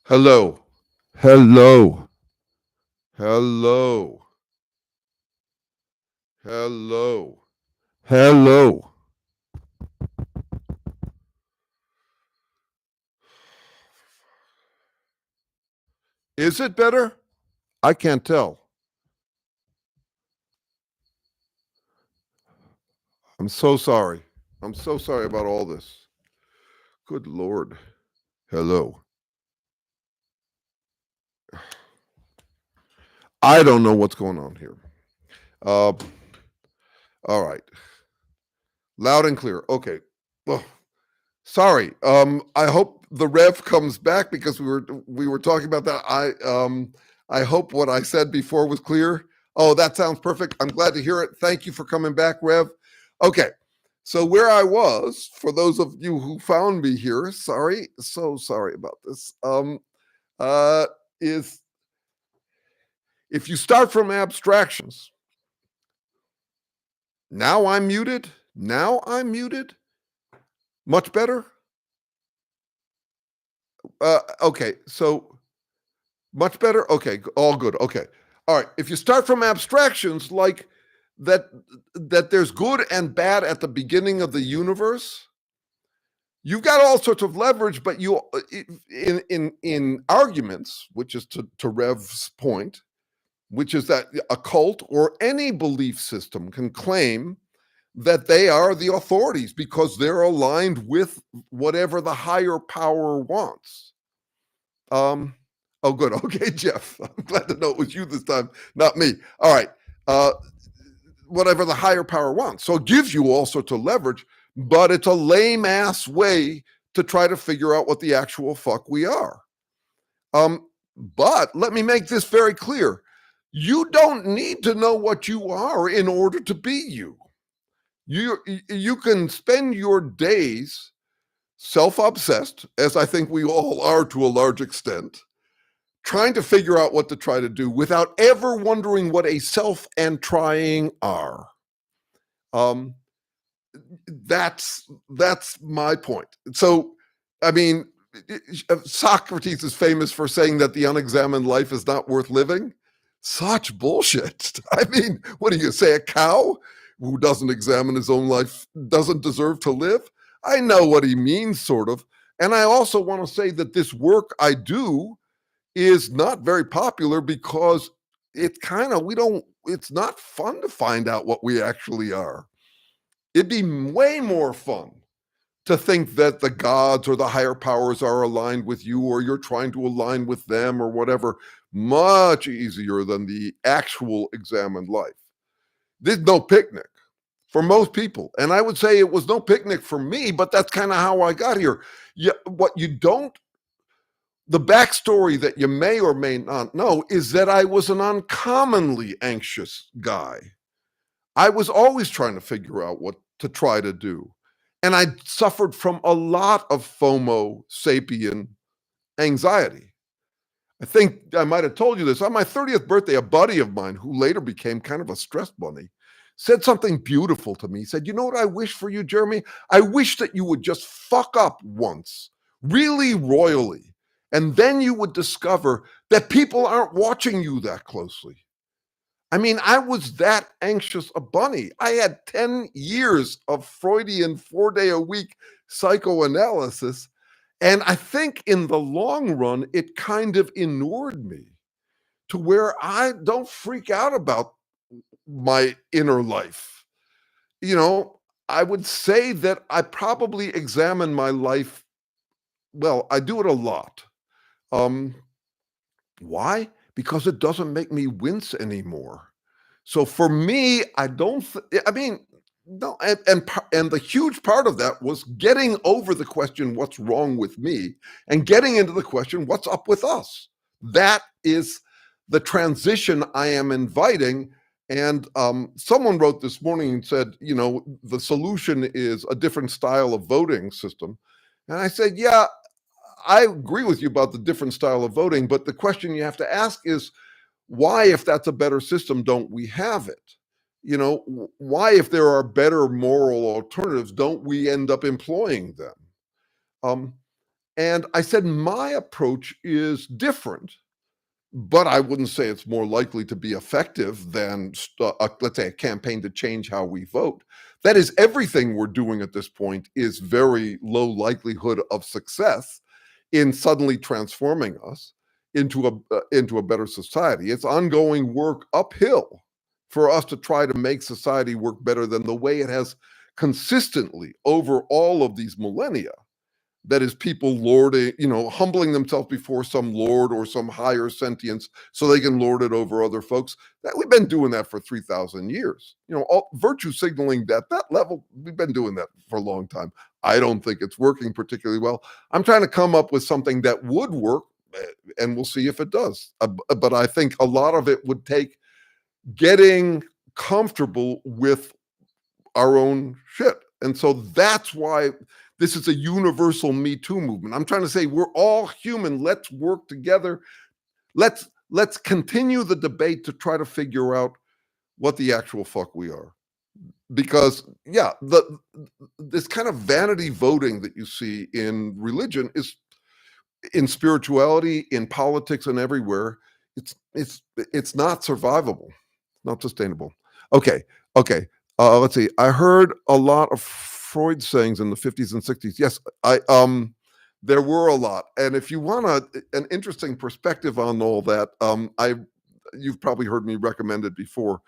Hello. Hello. Hello. Hello. Hello. Is it better? I can't tell. I'm so sorry. I'm so sorry about all this. Good Lord. Hello. I don't know what's going on here. All right. Loud and clear. Okay. Ugh. Sorry. I hope the rev comes back because we were talking about that. I hope what I said before was clear. Oh, that sounds perfect. I'm glad to hear it. Thank you for coming back, Rev. Okay. So where I was, for those of you who found me here, sorry, so sorry about this. Uh is if you start from abstractions, now I'm muted. Now I'm muted. Much better. Okay. So much better? Okay, all good. Okay. All right. If you start from abstractions like that there's good and bad at the beginning of the universe, you've got all sorts of leverage, but you in arguments, which is to Rev's point, which is that a cult or any belief system can claim that they are the authorities because they're aligned with whatever the higher power wants. Um, oh, good. Okay, Jeff. I'm glad to know it was you this time, not me. All right. Uh, whatever the higher power wants. So it gives you all sorts of leverage, but it's a lame ass way to try to figure out what the actual fuck we are. But let me make this very clear. You don't need to know what you are in order to be you. You can spend your days self-obsessed, as I think we all are to a large extent, trying to figure out what to try to do without ever wondering what a self and trying are. Um, that's my point. So, I mean, Socrates is famous for saying that the unexamined life is not worth living. Such bullshit. I mean, what do you say? A cow who doesn't examine his own life doesn't deserve to live? I know what he means, sort of. And I also want to say that this work I do is not very popular because it's kind of, it's not fun to find out what we actually are. It'd be way more fun to think that the gods or the higher powers are aligned with you or you're trying to align with them or whatever. Much easier than the actual examined life. There's no picnic for most people. And I would say it was no picnic for me, but that's kind of how I got here. What you don't, the backstory that you may or may not know is that I was an uncommonly anxious guy. I was always trying to figure out what to try to do. And I suffered from a lot of FOMO sapien anxiety. I think I might have told you this. On my 30th birthday, a buddy of mine who later became kind of a stress bunny said something beautiful to me. He said, "You know what I wish for you, Jeremy? I wish that you would just fuck up once, really royally. And then you would discover that people aren't watching you that closely." I mean, I was that anxious a bunny. I had 10 years of Freudian 4-day a week psychoanalysis. And I think in the long run, it kind of inured me to where I don't freak out about my inner life. You know, I would say that I probably examine my life. Well, I do it a lot. Um, why? Because it doesn't make me wince anymore. So for me, I don't. I mean, no, and the huge part of that was getting over the question, "What's wrong with me?" and getting into the question, "What's up with us?" That is the transition I am inviting. And someone wrote this morning and said, the solution is a different style of voting system. And I said, yeah, I agree with you about the different style of voting, but the question you have to ask is, why, if that's a better system, don't we have it? Why, if there are better moral alternatives, don't we end up employing them? Um, And I said, my approach is different, but I wouldn't say it's more likely to be effective than, let's say, a campaign to change how we vote. That is, everything we're doing at this point is very low likelihood of success in suddenly transforming us into a better society. It's ongoing work uphill for us to try to make society work better than the way it has consistently over all of these millennia. That is, people lording, humbling themselves before some lord or some higher sentience so they can lord it over other folks. That we've been doing that for 3,000 years. Virtue signaling at that level, we've been doing that for a long time. I don't think it's working particularly well. I'm trying to come up with something that would work, and we'll see if it does. But I think a lot of it would take getting comfortable with our own shit. And so that's why this is a universal Me Too movement. I'm trying to say we're all human. Let's work together. Let's continue the debate to try to figure out what the actual fuck we are. Because this kind of vanity voting that you see in religion is in spirituality, in politics, and everywhere. It's not survivable, not sustainable. Okay. Let's see. I heard a lot of Freud sayings in the 50s and 60s. Yes, there were a lot. And if you want an interesting perspective on all that, you've probably heard me recommend it before.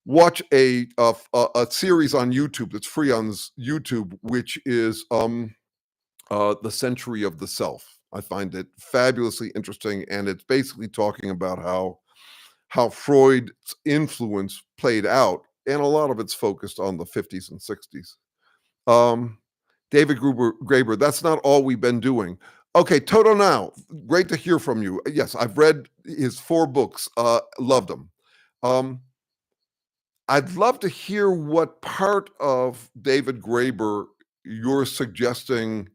Watch a series on YouTube that's free on YouTube, which is The Century of the Self. I find it fabulously interesting, and it's basically talking about how Freud's influence played out, and a lot of it's focused on the 50s and 60s. David Graeber, that's not all we've been doing. Okay, Toto Now, great to hear from you. Yes, I've read his 4 books, loved them. I'd love to hear what part of David Graeber you're suggesting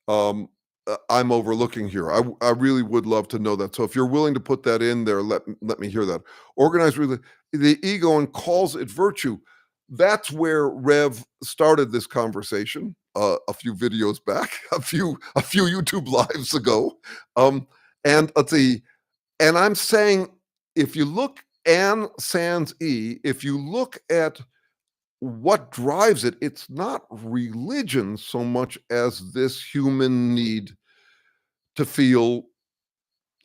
I'm overlooking here. I really would love to know that. So if you're willing to put that in there, let me hear that. Organized the ego and calls it virtue. That's where Rev started this conversation a few videos back, a few YouTube lives ago. And let's see. And I'm saying, if you look Anne sans E, if you look at what drives it, it's not religion so much as this human need to feel,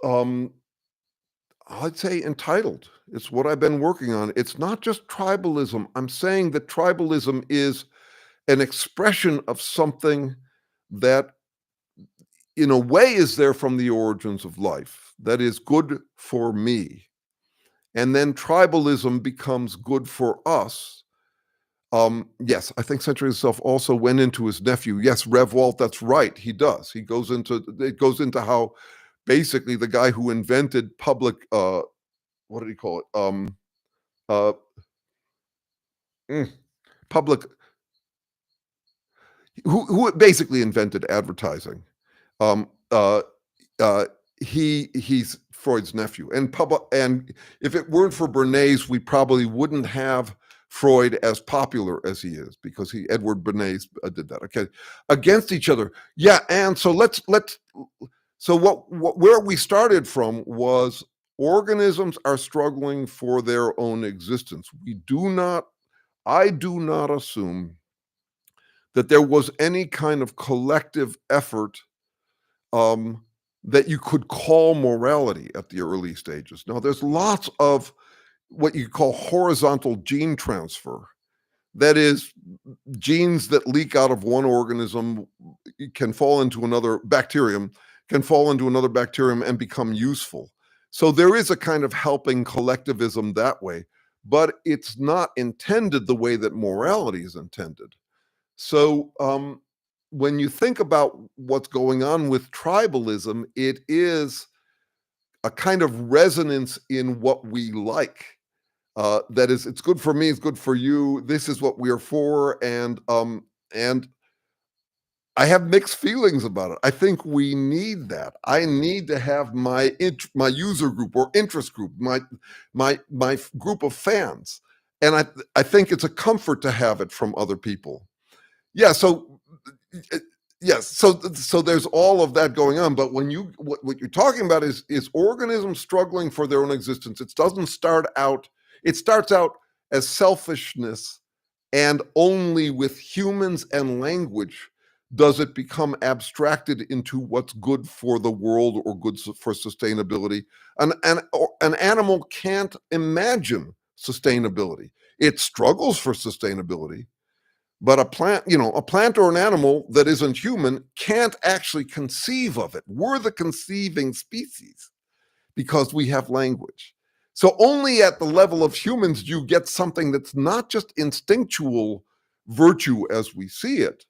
I'd say, entitled. It's what I've been working on. It's not just tribalism. I'm saying that tribalism is an expression of something that, in a way, is there from the origins of life, that is good for me. And then tribalism becomes good for us. Yes, I think Century of the Self also went into his nephew. Yes, Rev Walt, that's right. He does. It goes into how basically the guy who invented public, what did he call it? Public, who basically invented advertising. He's Freud's nephew, and if it weren't for Bernays, we probably wouldn't have Freud as popular as he is, because Edward Bernays did that. Okay, against each other. Yeah, and so where we started from was organisms are struggling for their own existence. I do not assume that there was any kind of collective effort that you could call morality at the early stages. Now, there's lots of what you call horizontal gene transfer. That is, genes that leak out of one organism can fall into another bacterium, and become useful. So there is a kind of helping collectivism that way, but it's not intended the way that morality is intended. So when you think about what's going on with tribalism, it is a kind of resonance in what we like. That is, it's good for me, it's good for you. This is what we're for, and I have mixed feelings about it. I think we need that. I need to have my user group or interest group, my group of fans, and I think it's a comfort to have it from other people. Yeah, so Yes, so there's all of that going on, but when what you're talking about is organisms struggling for their own existence. It starts out as selfishness, and only with humans and language does it become abstracted into what's good for the world or good for sustainability. An animal can't imagine sustainability. It struggles for sustainability, but a plant or an animal that isn't human can't actually conceive of it. We're the conceiving species because we have language. So only at the level of humans do you get something that's not just instinctual virtue as we see it.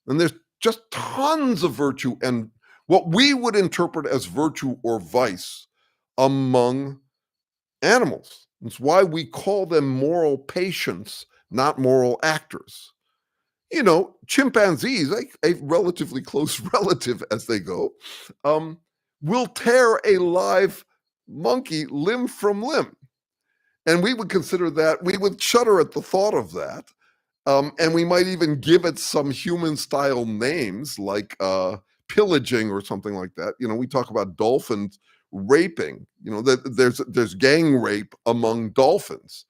And there's just tons of virtue and what we would interpret as virtue or vice among animals. It's why we call them moral patients, not moral actors. Chimpanzees, a relatively close relative as they go, will tear a live monkey limb from limb. And we would consider that, we would shudder at the thought of that. And we might even give it some human style names like pillaging or something like that. We talk about dolphins raping, there's gang rape among dolphins.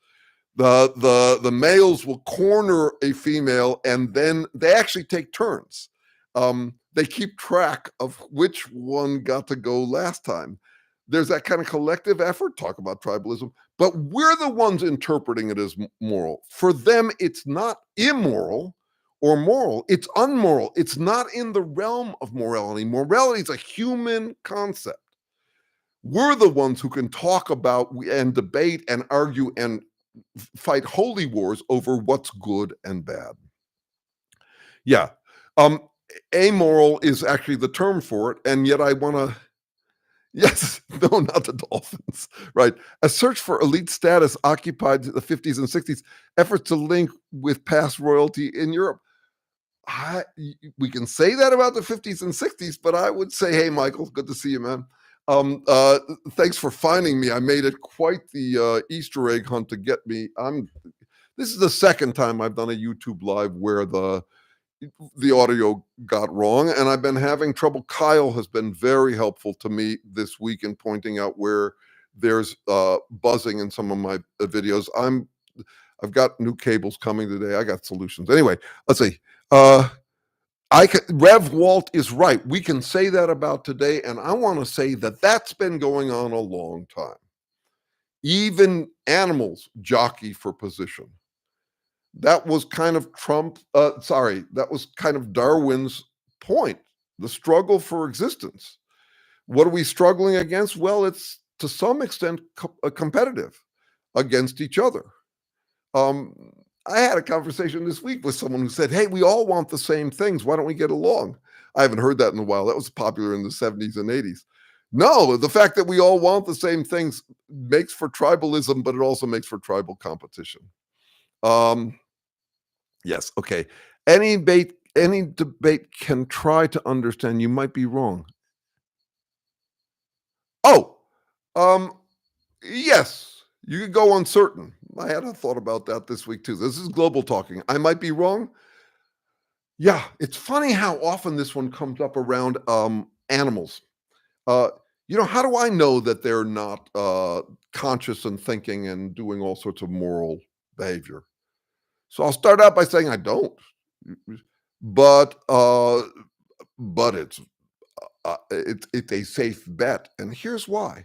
The males will corner a female and then they actually take turns. They keep track of which one got to go last time. There's that kind of collective effort, talk about tribalism, but we're the ones interpreting it as moral. For them, it's not immoral or moral, it's unmoral. It's not in the realm of morality. Morality is a human concept. We're the ones who can talk about and debate and argue and fight holy wars over what's good and bad. Yeah. Amoral is actually the term for it, and yet I want to. Yes, no, not the dolphins. Right. A search for elite status occupied the 50s and 60s. Efforts to link with past royalty in Europe. We can say that about the 50s and 60s, but I would say, hey, Michael, good to see you, man. Thanks for finding me. I made it quite the Easter egg hunt to get me. This is the second time I've done a YouTube live where the audio got wrong, and I've been having trouble. Kyle has been very helpful to me this week in pointing out where there's buzzing in some of my videos. I've got new cables coming today. I got solutions. Anyway, let's see. Rev Walt is right. We can say that about today, and I want to say that that's been going on a long time. Even animals jockey for position. That was kind of that was kind of Darwin's point, the struggle for existence. What are we struggling against? Well, it's to some extent competitive against each other. I had a conversation this week with someone who said, hey, we all want the same things. Why don't we get along? I haven't heard that in a while. That was popular in the 70s and 80s. No, the fact that we all want the same things makes for tribalism, but it also makes for tribal competition. Yes, okay. Any debate can try to understand. You might be wrong. Oh, yes. You could go uncertain. I had a thought about that this week too. This is global talking. I might be wrong. Yeah, it's funny how often this one comes up around animals. How do I know that they're not conscious and thinking and doing all sorts of moral behavior? So I'll start out by saying I don't, but it's a safe bet, and here's why.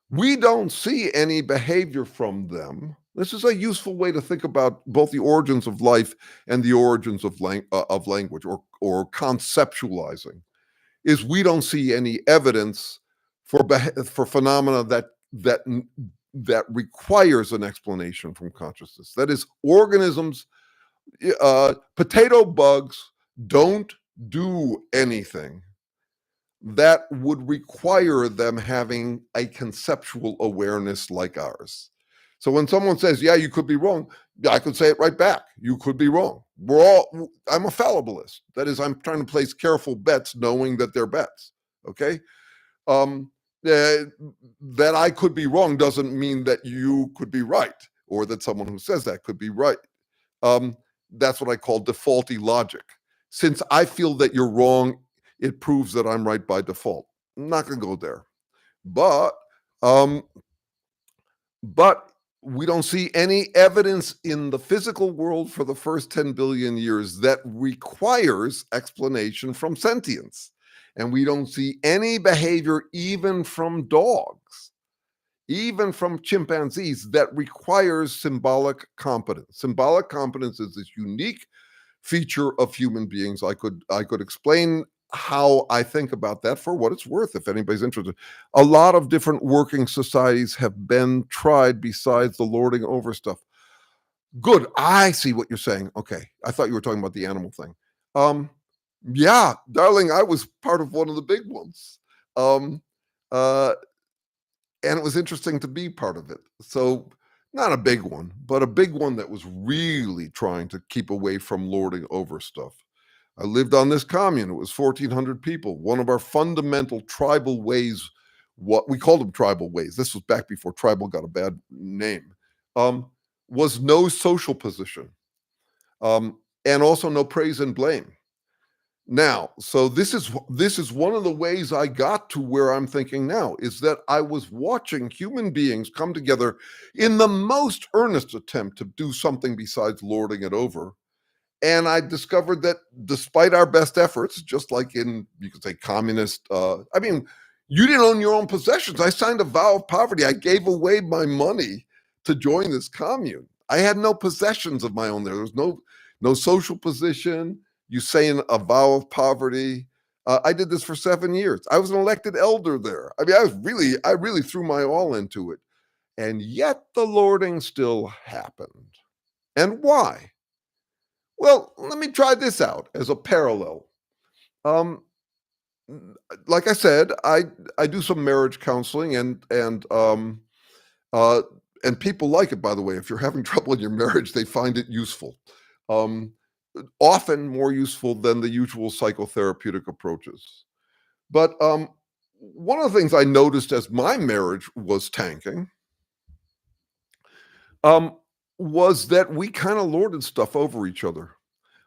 We don't see any behavior from them. This is a useful way to think about both the origins of life and the origins of language, or conceptualizing. Is we don't see any evidence for phenomena that requires an explanation from consciousness. That is, organisms, potato bugs don't do anything that would require them having a conceptual awareness like ours. So when someone says, yeah, you could be wrong, I could say it right back. You could be wrong. I'm a fallibilist. That is, I'm trying to place careful bets knowing that they're bets. Okay. That I could be wrong doesn't mean that you could be right, or that someone who says that could be right. That's what I call defaulty logic. since I feel that you're wrong, it proves that I'm right by default. I'm not going to go there. But we don't see any evidence in the physical world for the first 10 billion years that requires explanation from sentience. And we don't see any behavior, even from dogs, even from chimpanzees, that requires symbolic competence. Symbolic competence is this unique feature of human beings. I could explain how I think about that for what it's worth, if anybody's interested. A lot of different working societies have been tried besides the lording over stuff. Good. I see what you're saying. Okay. I thought you were talking about the animal thing. Yeah, darling, I was part of one of the big ones. And it was interesting to be part of it. So not a big one, but a big one that was really trying to keep away from lording over stuff. I lived on this commune. It was 1,400 people. One of our fundamental tribal ways, what we called them tribal ways, this was back before tribal got a bad name, was no social position, and also no praise and blame. Now, so this is one of the ways I got to where I'm thinking now, is that I was watching human beings come together in the most earnest attempt to do something besides lording it over. And I discovered that despite our best efforts, just like in, you could say, communist, I mean, you didn't own your own possessions. I signed a vow of poverty. I gave away my money to join this commune. I had no possessions of my own there. There was no social position. You say a vow of poverty. I did this for 7 years. I was an elected elder there. I mean, I really threw my all into it. And yet the lording still happened. And why? Well, let me try this out as a parallel. Like I said, I do some marriage counseling, and people like it, by the way. If you're having trouble in your marriage, they find it useful. Often more useful than the usual psychotherapeutic approaches. But one of the things I noticed as my marriage was tanking was that we kind of lorded stuff over each other.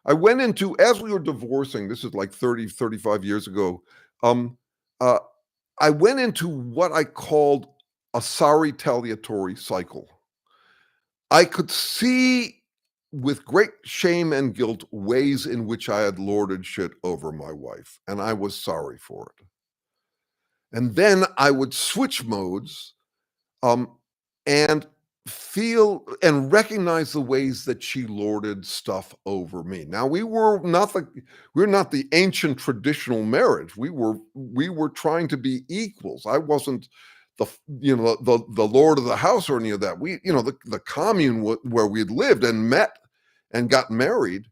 I went into, as we were divorcing, this is like 30, 35 years ago, I went into what I called a sari-taliatory cycle. I could see with great shame and guilt ways in which I had lorded shit over my wife, and I was sorry for it. And then I would switch modes and feel and recognize the ways that she lorded stuff over me. Now, we're not the ancient traditional marriage. We were trying to be equals. I wasn't the lord of the house or any of that. The commune where we'd lived and met and got married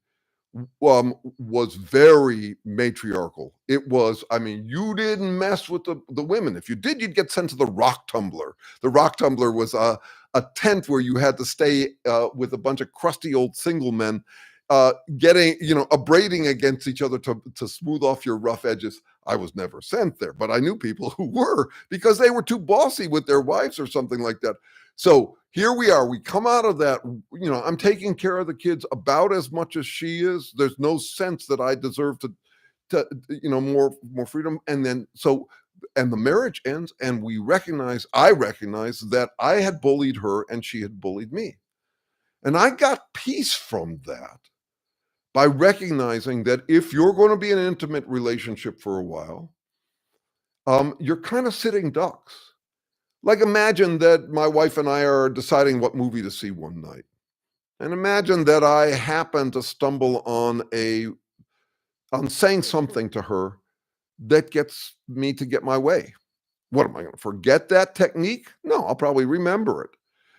was very matriarchal. It was, I mean, you didn't mess with the women. If you did, you'd get sent to the rock tumbler. The rock tumbler was a tent where you had to stay with a bunch of crusty old single men, abrading against each other to smooth off your rough edges. I was never sent there, but I knew people who were, because they were too bossy with their wives or something like that. So here we are. We come out of that. I'm taking care of the kids about as much as she is. There's no sense that I deserve to more freedom. And then and the marriage ends, and I recognize that I had bullied her and she had bullied me. And I got peace from that by recognizing that if you're going to be in an intimate relationship for a while, you're kind of sitting ducks. Like, imagine that my wife and I are deciding what movie to see one night. And imagine that I happen to stumble on saying something to her that gets me to get my way. What, am I going to forget that technique? No, I'll probably remember it.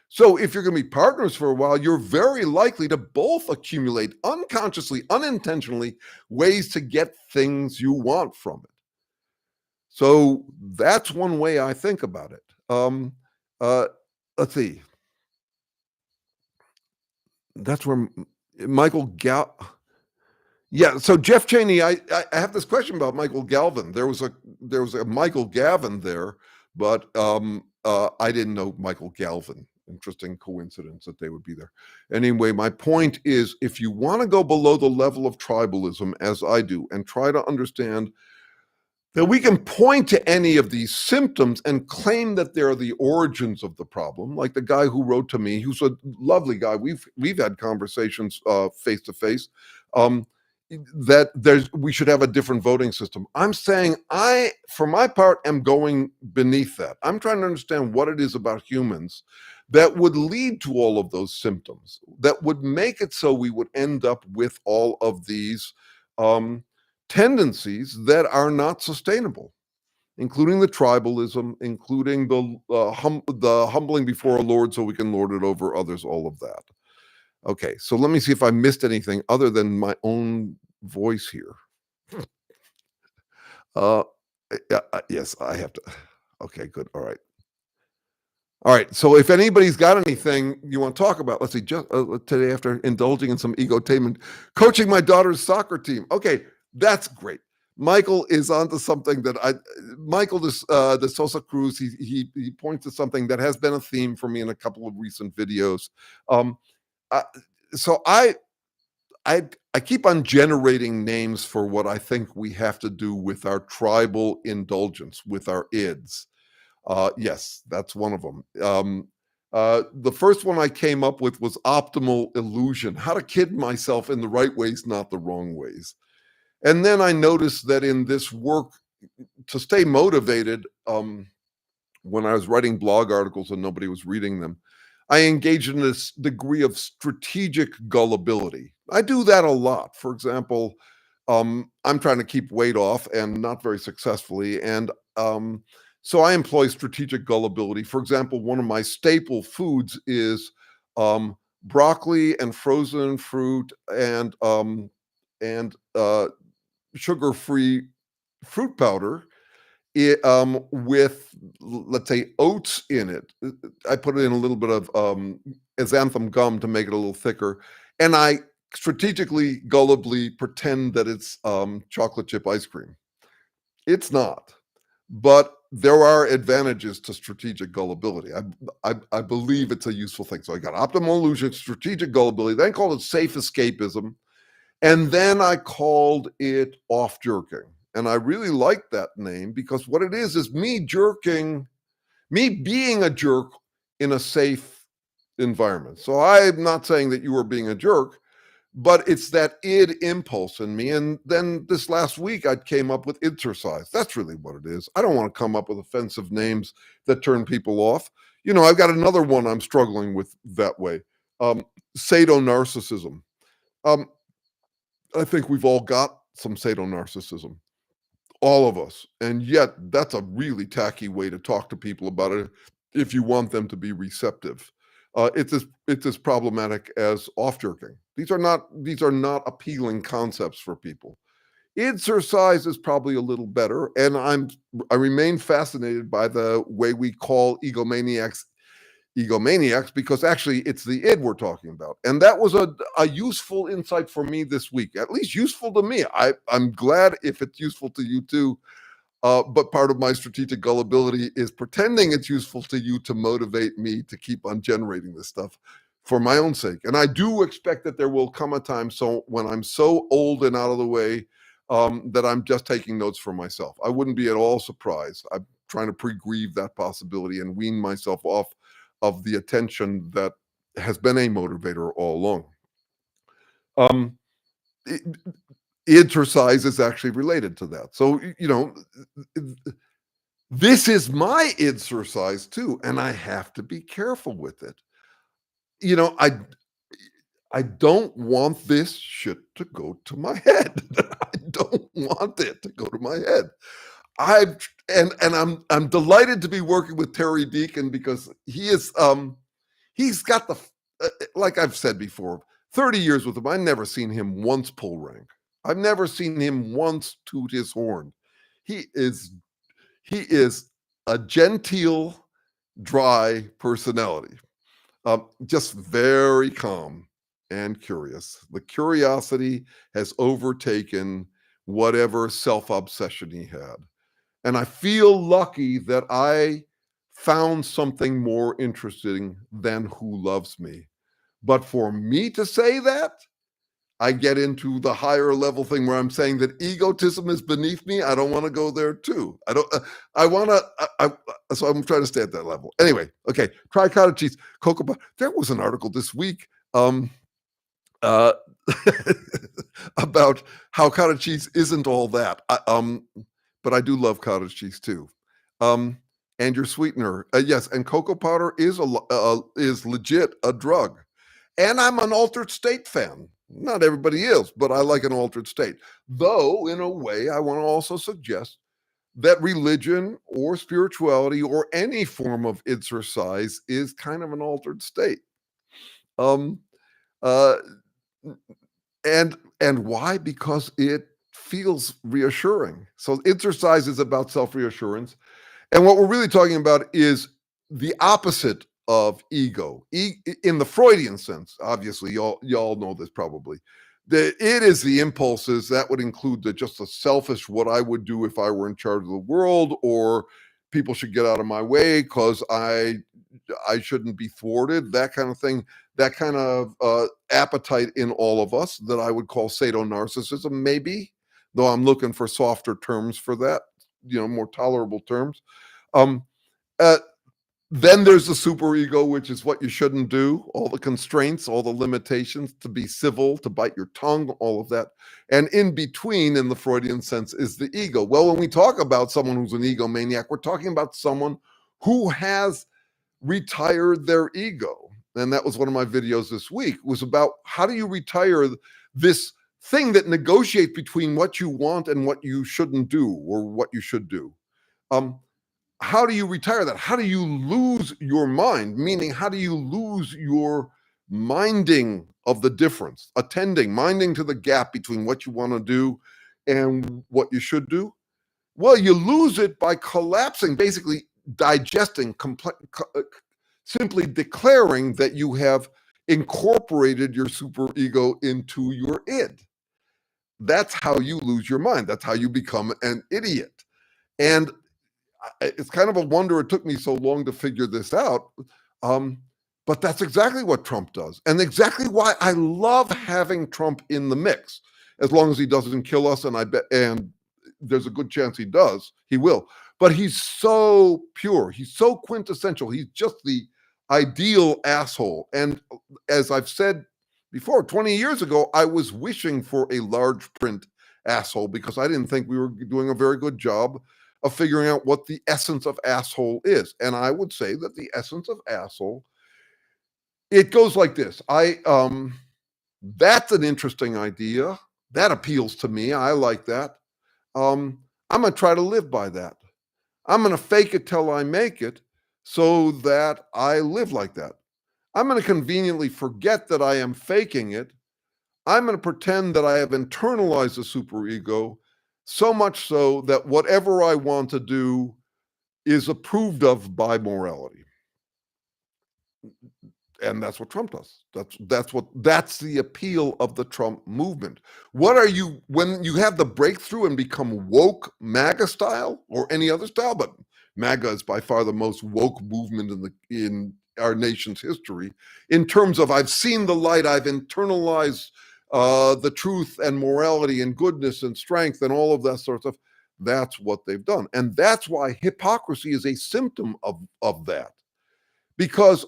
So if you're going to be partners for a while, you're very likely to both accumulate unconsciously, unintentionally, ways to get things you want from it. So that's one way I think about it. Let's see. That's where Michael Yeah, so Jeff Cheney, I have this question about Michael Galvin. There was a Michael Gavin there, but I didn't know Michael Galvin. Interesting coincidence that they would be there. Anyway, my point is, if you want to go below the level of tribalism, as I do, and try to understand that we can point to any of these symptoms and claim that they're the origins of the problem, like the guy who wrote to me, who's a lovely guy. We've had conversations face to face. That we should have a different voting system. I'm saying for my part, am going beneath that. I'm trying to understand what it is about humans that would lead to all of those symptoms, that would make it so we would end up with all of these tendencies that are not sustainable, including the tribalism, including the humbling before a lord so we can lord it over others, all of that. Okay, so let me see if I missed anything other than my own voice here. Yes, I have to. Okay, good. All right. All right. So if anybody's got anything you want to talk about, let's see, just today after indulging in some egotainment, coaching my daughter's soccer team. Okay, that's great. Michael is onto something that Michael de Sosa Cruz, he points to something that has been a theme for me in a couple of recent videos. So I keep on generating names for what I think we have to do with our tribal indulgence, with our ids. Yes, that's one of them. The first one I came up with was optimal illusion, how to kid myself in the right ways, not the wrong ways. And then I noticed that in this work, to stay motivated, when I was writing blog articles and nobody was reading them, I engaged in this degree of strategic gullibility. I do that a lot. For example, I'm trying to keep weight off and not very successfully. And so I employ strategic gullibility. For example, one of my staple foods is broccoli and frozen fruit and sugar-free fruit powder with, let's say, oats in it. I put in a little bit of xanthan gum to make it a little thicker. And I strategically, gullibly pretend that it's chocolate chip ice cream. It's not. But there are advantages to strategic gullibility. I believe it's a useful thing. So I got optimal illusion, strategic gullibility, then called it safe escapism. And then I called it off jerking. And I really like that name because what it is me jerking, me being a jerk in a safe environment. So I'm not saying that you are being a jerk, but it's that id impulse in me. And then this last week, I came up with Id-sercise. That's really what it is. I don't want to come up with offensive names that turn people off. You know, I've got another one I'm struggling with that way. Sado-narcissism. I think we've all got some sado-narcissism. All of us. And yet that's a really tacky way to talk to people about it if you want them to be receptive. It's as problematic as off-jerking. These are not appealing concepts for people. Id-sercise is probably a little better, and I remain fascinated by the way we call egomaniacs because actually it's the id we're talking about. And that was a useful insight for me this week, at least useful to me. I'm glad if it's useful to you too. But part of my strategic gullibility is pretending it's useful to you to motivate me to keep on generating this stuff for my own sake. And I do expect that there will come a time when I'm so old and out of the way that I'm just taking notes for myself. I wouldn't be at all surprised. I'm trying to pre-grieve that possibility and wean myself off of the attention that has been a motivator all along. Id-sercise is actually related to that. So, you know, this is my id-sercise too, and I have to be careful with it. You know, I don't want this shit to go to my head. I don't want it to go to my head. I'm delighted to be working with Terry Deacon because he's got the like I've said before, 30 years with him. I've never seen him once pull rank. I've never seen him once toot his horn. He is a genteel, dry personality, just very calm and curious. The curiosity has overtaken whatever self-obsession he had. And I feel lucky that I found something more interesting than who loves me. But for me to say that, I get into the higher level thing where I'm saying that egotism is beneath me. I don't want to go there too. I don't. I want to. So I'm trying to stay at that level. Anyway, okay. Try cottage cheese, cocoa butter. There was an article this week uh, about how cottage cheese isn't all that. But I do love cottage cheese too. And your sweetener, yes, and cocoa powder is legit a drug. And I'm an altered state fan. Not everybody is, but I like an altered state. Though, in a way, I want to also suggest that religion or spirituality or any form of id-sercise is kind of an altered state. Um, uh, and why? Because it feels reassuring. So id-sercise is about self-reassurance. And what we're really talking about is the opposite of ego. In the Freudian sense, obviously, y'all know this probably. It is the impulses that would include just the selfish, what I would do if I were in charge of the world, or people should get out of my way because I shouldn't be thwarted, that kind of thing, that kind of appetite in all of us that I would call sado-narcissism, maybe, though I'm looking for softer terms for that, more tolerable terms. Um, uh, then there's the superego, which is what you shouldn't do, all the constraints, all the limitations, to be civil, to bite your tongue, all of that. And in between, in the Freudian sense, is the ego. Well, when we talk about someone who's an egomaniac, we're talking about someone who has retired their ego. And that was one of my videos this week, was about how do you retire this thing that negotiates between what you want and what you shouldn't do, or what you should do. How do you retire that? How do you lose your mind? Meaning, how do you lose your minding of the difference, minding to the gap between what you want to do and what you should do? Well, you lose it by collapsing, basically digesting, simply declaring that you have incorporated your superego into your id. That's how you lose your mind. That's how you become an idiot. And it's kind of a wonder it took me so long to figure this out. But that's exactly what Trump does, and exactly why I love having Trump in the mix, as long as he doesn't kill us, and there's a good chance he does, he will. But he's so pure, he's so quintessential, he's just the ideal asshole. And as I've said before, 20 years ago, I was wishing for a large print asshole because I didn't think we were doing a very good job of figuring out what the essence of asshole is. And I would say that the essence of asshole, it goes like this. That's an interesting idea. That appeals to me. I like that. I'm going to try to live by that. I'm going to fake it till I make it so that I live like that. I'm going to conveniently forget that I am faking it. I'm going to pretend that I have internalized the superego, so much so that whatever I want to do is approved of by morality. And that's what Trump does. That's the appeal of the Trump movement. What are you, when you have the breakthrough and become woke MAGA style, or any other style, but MAGA is by far the most woke movement in our nation's history, in terms of I've seen the light, I've internalized the truth and morality and goodness and strength and all of that sort of stuff. That's what they've done. And that's why hypocrisy is a symptom of that. Because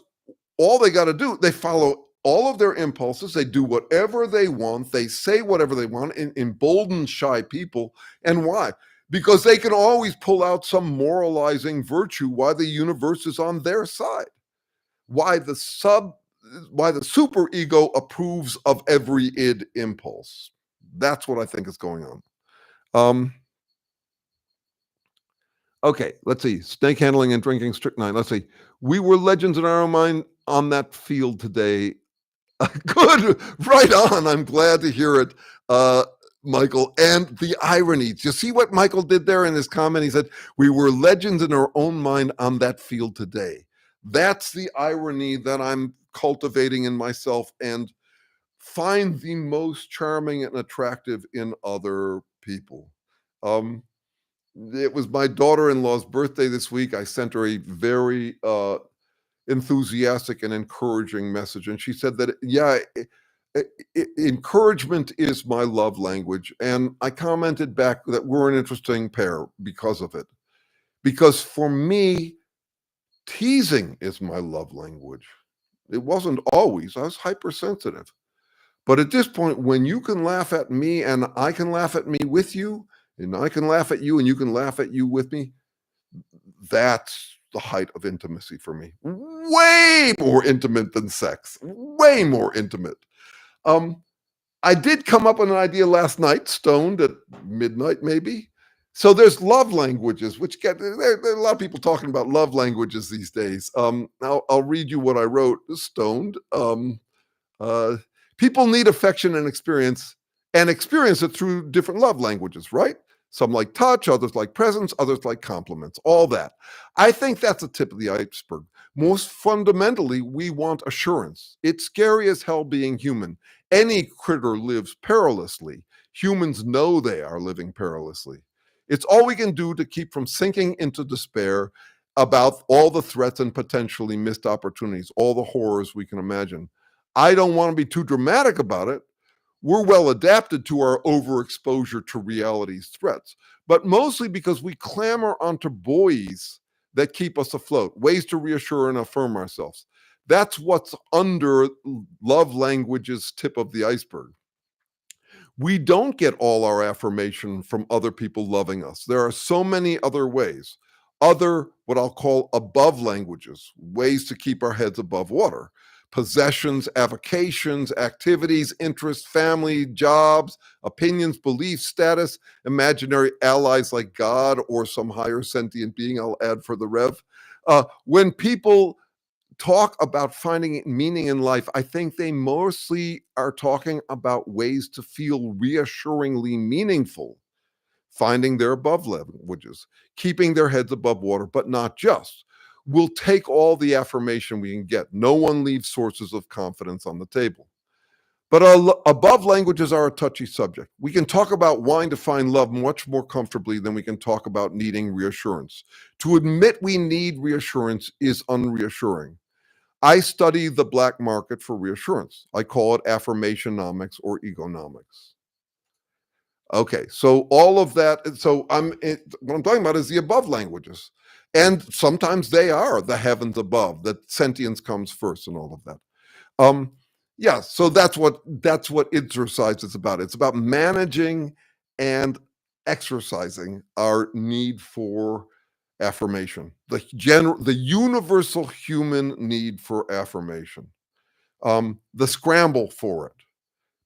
all they got to do, they follow all of their impulses, they do whatever they want, they say whatever they want, embolden shy people. And why? Because they can always pull out some moralizing virtue why the universe is on their side, why the superego approves of every id impulse. That's what I think is going on. Okay, let's see. Snake handling and drinking strychnine. Let's see. We were legends in our own mind on that field today. Good, right on. I'm glad to hear it, Michael. And the irony. Do you see what Michael did there in his comment? He said, we were legends in our own mind on that field today. That's the irony that I'm cultivating in myself and find the most charming and attractive in other people. It was my daughter-in-law's birthday this week. I sent her a very enthusiastic and encouraging message, and she said that, yeah, encouragement is my love language. And I commented back that we're an interesting pair because of it. Because for me, teasing is my love language. It wasn't always. I was hypersensitive. But at this point, when you can laugh at me and I can laugh at me with you, and I can laugh at you and you can laugh at you with me, that's the height of intimacy for me. Way more intimate than sex. Way more intimate. Um, I did come up with an idea last night, stoned at midnight, maybe. So there's love languages, which there are a lot of people talking about love languages these days. I'll read you what I wrote, stoned. Uh, People need affection and experience it through different love languages, right? Some like touch, others like presence, others like compliments, all that. I think that's the tip of the iceberg. Most fundamentally, we want assurance. It's scary as hell being human. Any critter lives perilously. Humans know they are living perilously. It's all we can do to keep from sinking into despair about all the threats and potentially missed opportunities, all the horrors we can imagine. I don't want to be too dramatic about it. We're well adapted to our overexposure to reality's threats, but mostly because we clamor onto buoys that keep us afloat, ways to reassure and affirm ourselves. That's what's under love language's tip of the iceberg. We don't get all our affirmation from other people loving us. There are so many other ways, other what I'll call above languages, ways to keep our heads above water. Possessions, avocations, activities, interests, family, jobs, opinions, beliefs, status, imaginary allies like God or some higher sentient being, I'll add for the rev. When people talk about finding meaning in life, I think they mostly are talking about ways to feel reassuringly meaningful, finding their above languages, keeping their heads above water, but not just. We'll take all the affirmation we can get. No one leaves sources of confidence on the table. But above languages are a touchy subject. We can talk about wanting to find love much more comfortably than we can talk about needing reassurance. To admit we need reassurance is unreassuring. I study the black market for reassurance. I call it affirmationomics or egonomics. Okay, so all of that. So what I'm talking about is the above languages, and sometimes they are the heavens above. That sentience comes first, and all of that. Um, yeah, so that's what Id-sercise is about. It's about managing and exercising our need for affirmation, the universal human need for affirmation, the scramble for it,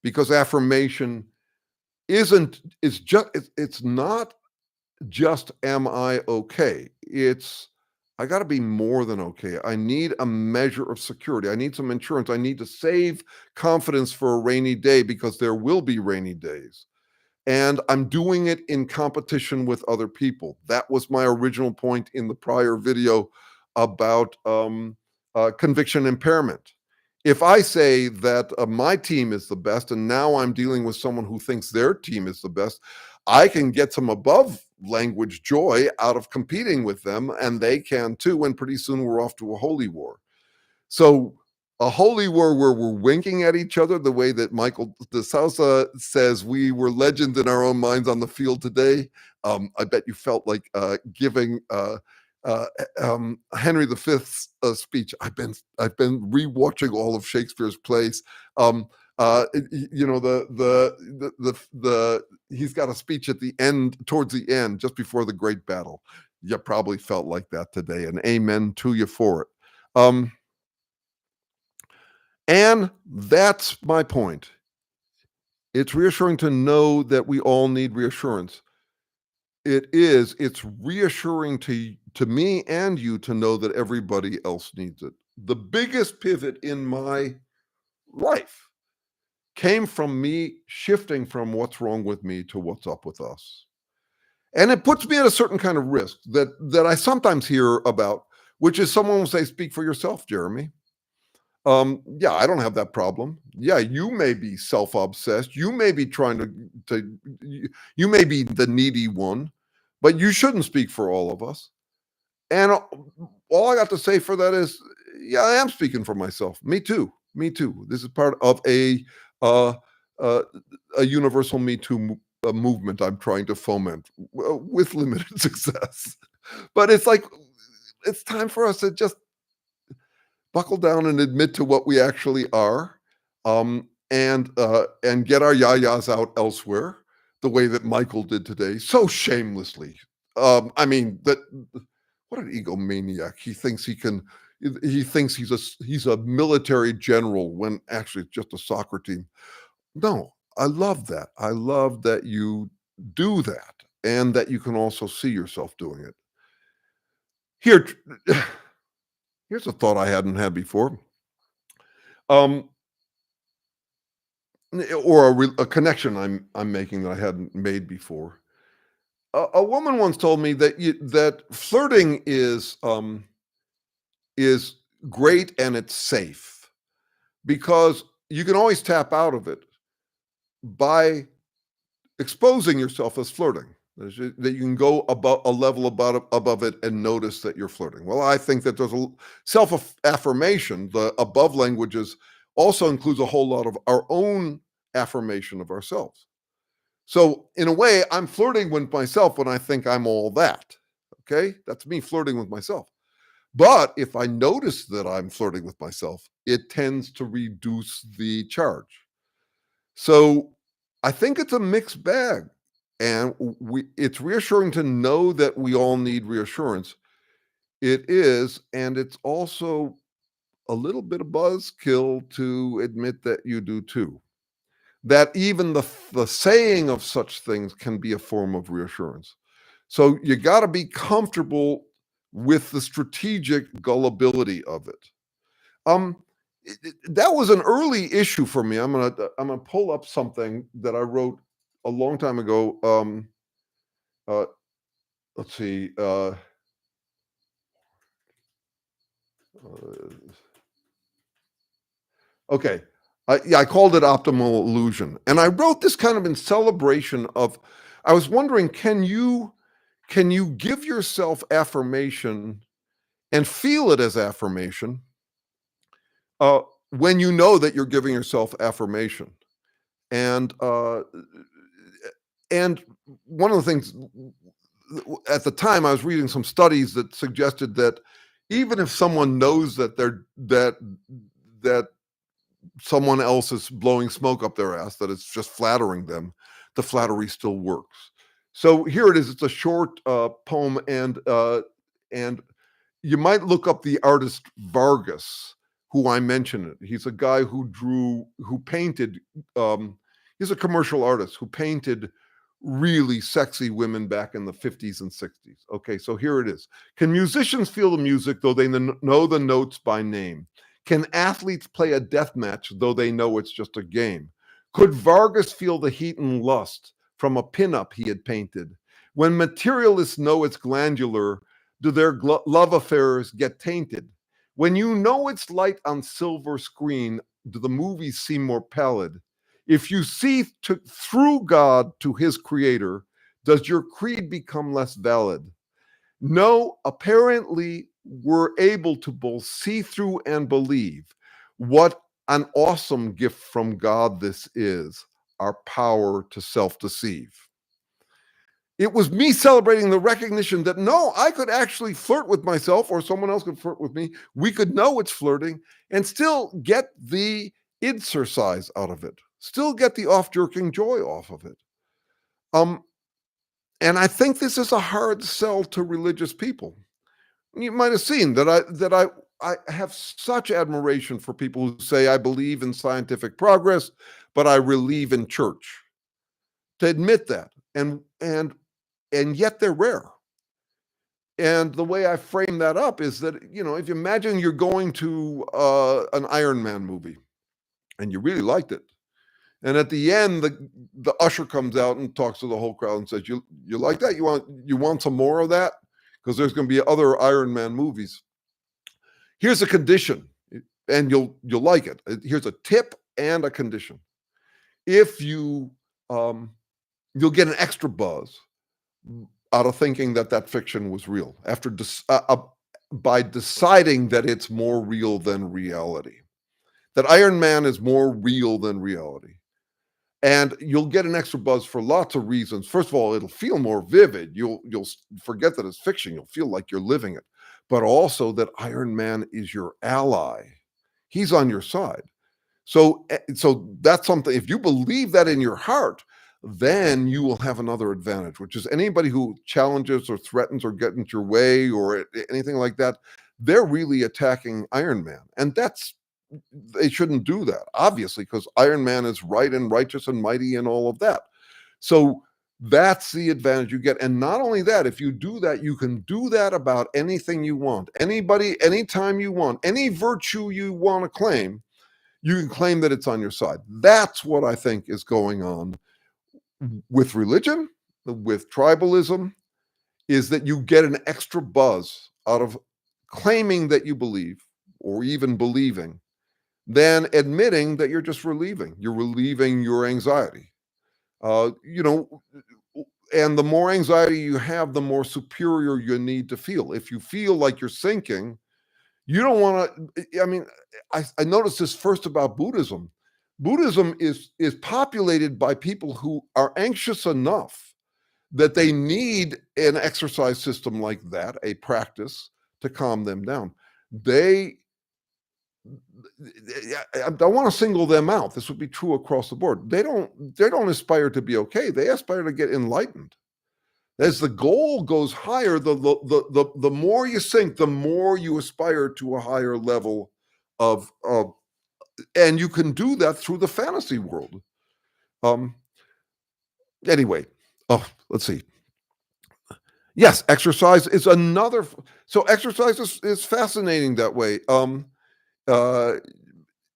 because affirmation it's not just am I okay? It's I got to be more than okay. I need a measure of security. I need some insurance. I need to save confidence for a rainy day because there will be rainy days. And I'm doing it in competition with other people. That was my original point in the prior video about conviction impairment. If I say that my team is the best, and now I'm dealing with someone who thinks their team is the best, I can get some above language joy out of competing with them, and they can too. And pretty soon we're off to a holy war. So a holy war where we're winking at each other the way that Michael de Sousa says we were legends in our own minds on the field today. I bet you felt like giving Henry V's speech. I've been rewatching all of Shakespeare's plays. You know, he's got a speech at the end, towards the end, just before the great battle. You probably felt like that today, and amen to you for it. And that's my point. It's reassuring to know that we all need reassurance. It's reassuring to me and you to know that everybody else needs it. The biggest pivot in my life came from me shifting from what's wrong with me to what's up with us. And it puts me at a certain kind of risk that I sometimes hear about, which is someone will say, speak for yourself, Jeremy. Yeah, I don't have that problem. Yeah, you may be self-obsessed. You may be trying to you may be the needy one, but you shouldn't speak for all of us. And all I got to say for that is, yeah, I am speaking for myself. Me too. Me too. This is part of uh, uh, a universal Me Too movement I'm trying to foment with limited success. But it's like, it's time for us to just buckle down and admit to what we actually are, and get our yayas out elsewhere, the way that Michael did today, so shamelessly. I mean, that what an egomaniac! He thinks he can. He thinks he's a military general when actually it's just a soccer team. No, I love that. I love that you do that, and that you can also see yourself doing it. Here, here's a thought I hadn't had before. Um, or a connection I'm making that I hadn't made before. A woman once told me that flirting is great and it's safe because you can always tap out of it by exposing yourself as flirting. That you can go above a level above it and notice that you're flirting. Well, I think that there's a self-affirmation. The above languages also includes a whole lot of our own affirmation of ourselves. So in a way, I'm flirting with myself when I think I'm all that. Okay, that's me flirting with myself. But if I notice that I'm flirting with myself, it tends to reduce the charge. So I think it's a mixed bag. And it's reassuring to know that we all need reassurance. It is, and it's also a little bit of buzzkill to admit that you do too. That even the saying of such things can be a form of reassurance. So you got to be comfortable with the strategic gullibility of it. That was an early issue for me. I'm gonna pull up something that I wrote a long time ago. Uh, let's see. Okay. Yeah, I called it optimal illusion. And I wrote this kind of in celebration of, I was wondering, can you give yourself affirmation and feel it as affirmation uh, when you know that you're giving yourself affirmation? And and one of the things at the time I was reading some studies that suggested that even if someone knows that that someone else is blowing smoke up their ass, that it's just flattering them, the flattery still works. So here it is. It's a short poem, and you might look up the artist Vargas, who I mentioned. He's a guy who painted. He's a commercial artist who painted really sexy women back in the 50s and 60s. Okay, so here it is. Can musicians feel the music though they know the notes by name? Can athletes play a death match though they know it's just a game? Could Vargas feel the heat and lust from a pinup he had painted? When materialists know it's glandular, do their love affairs get tainted? When you know it's light on silver screen, do the movies seem more pallid? If you see through God to his creator, does your creed become less valid? No, apparently we're able to both see through and believe. What an awesome gift from God this is, our power to self-deceive. It was me celebrating the recognition that no, I could actually flirt with myself, or someone else could flirt with me. We could know it's flirting and still get the id-sercise out of it, still get the off-jerking joy off of it. And I think this is a hard sell to religious people. You might have seen that I have such admiration for people who say I believe in scientific progress, but I believe in church. To admit that, and yet they're rare. And the way I frame that up is that, if you imagine you're going to an Iron Man movie and you really liked it, and at the end the usher comes out and talks to the whole crowd and says, "You like that? You want some more of that? Because there's going to be other Iron Man movies. Here's a condition, and you'll like it. Here's a tip and a condition. If you'll get an extra buzz out of thinking that that fiction was real, by deciding that it's more real than reality, that Iron Man is more real than reality. And you'll get an extra buzz for lots of reasons. First of all, it'll feel more vivid. You'll forget that it's fiction. You'll feel like you're living it. But also that Iron Man is your ally. He's on your side. So that's something. If you believe that in your heart, then you will have another advantage, which is anybody who challenges or threatens or gets into your way or anything like that, they're really attacking Iron Man. And they shouldn't do that, obviously, because Iron Man is right and righteous and mighty and all of that. So that's the advantage you get. And not only that, if you do that, you can do that about anything you want. Anybody, anytime you want, any virtue you want to claim, you can claim that it's on your side. That's what I think is going on with religion, with tribalism, is that you get an extra buzz out of claiming that you believe or even believing than admitting that you're just relieving. You're relieving your anxiety. And the more anxiety you have, the more superior you need to feel. If you feel like you're sinking, you don't want to. I mean, I noticed this first about Buddhism. Buddhism is populated by people who are anxious enough that they need an exercise system like that, a practice to calm them down. I don't want to single them out. This would be true across the board. They don't aspire to be okay. They aspire to get enlightened. As the goal goes higher, the more you sink, the more you aspire to a higher level of and you can do that through the fantasy world. Anyway, let's see. Yes, exercise is another. So exercise is fascinating that way.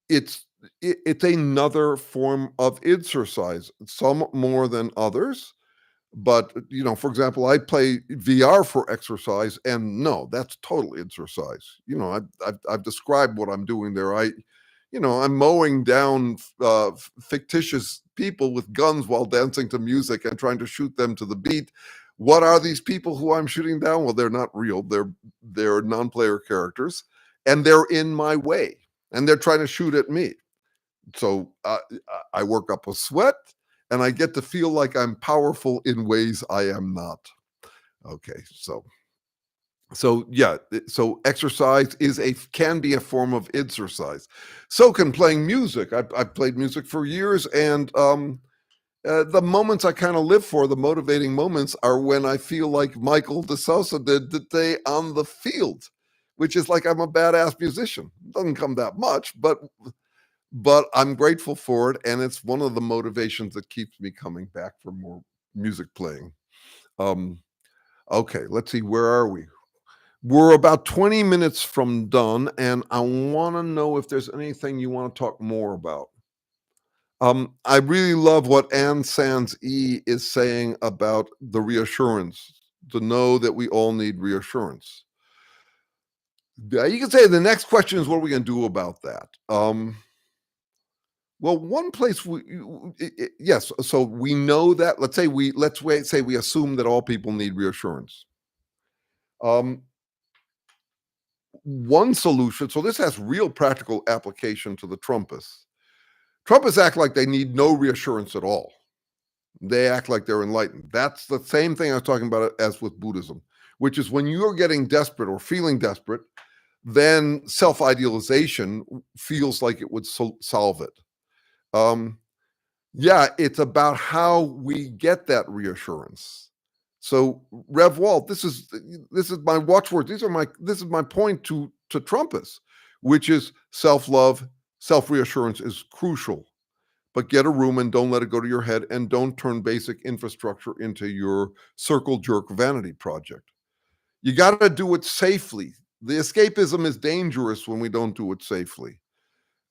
It's another form of id-sercise, some more than others. But for example, I play VR for exercise, and no, that's total id-sercise. I've described what I'm doing there. I'm mowing down fictitious people with guns while dancing to music and trying to shoot them to the beat. What are these people who I'm shooting down? Well, they're not real. They're non-player characters, and they're in my way, and they're trying to shoot at me. So I work up a sweat, and I get to feel like I'm powerful in ways I am not. Okay, so yeah, so exercise can be a form of id-sercise. So can playing music. I've played music for years, and the moments I kind of live for, the motivating moments, are when I feel like Michael DeSouza did today on the field, which is like I'm a badass musician. Doesn't come that much, but I'm grateful for it, and it's one of the motivations that keeps me coming back for more music playing. Okay, let's see, where are we? We're about 20 minutes from done, and I want to know if there's anything you want to talk more about. I really love what Anne Sands E is saying about the reassurance, to know that we all need reassurance. You can say the next question is, what are we going to do about that? Well, one place yes. So we know that. Let's say we assume that all people need reassurance. One solution. So this has real practical application to the Trumpists. Trumpists act like they need no reassurance at all. They act like they're enlightened. That's the same thing I was talking about as with Buddhism, which is when you're getting desperate or feeling desperate, then self-idealization feels like it would solve it. Yeah, it's about how we get that reassurance. So, Rev Walt, this is my watchword. This is my point to Trumpists, which is self-love, self-reassurance is crucial. But get a room and don't let it go to your head, and don't turn basic infrastructure into your circle jerk vanity project. You got to do it safely. The escapism is dangerous when we don't do it safely.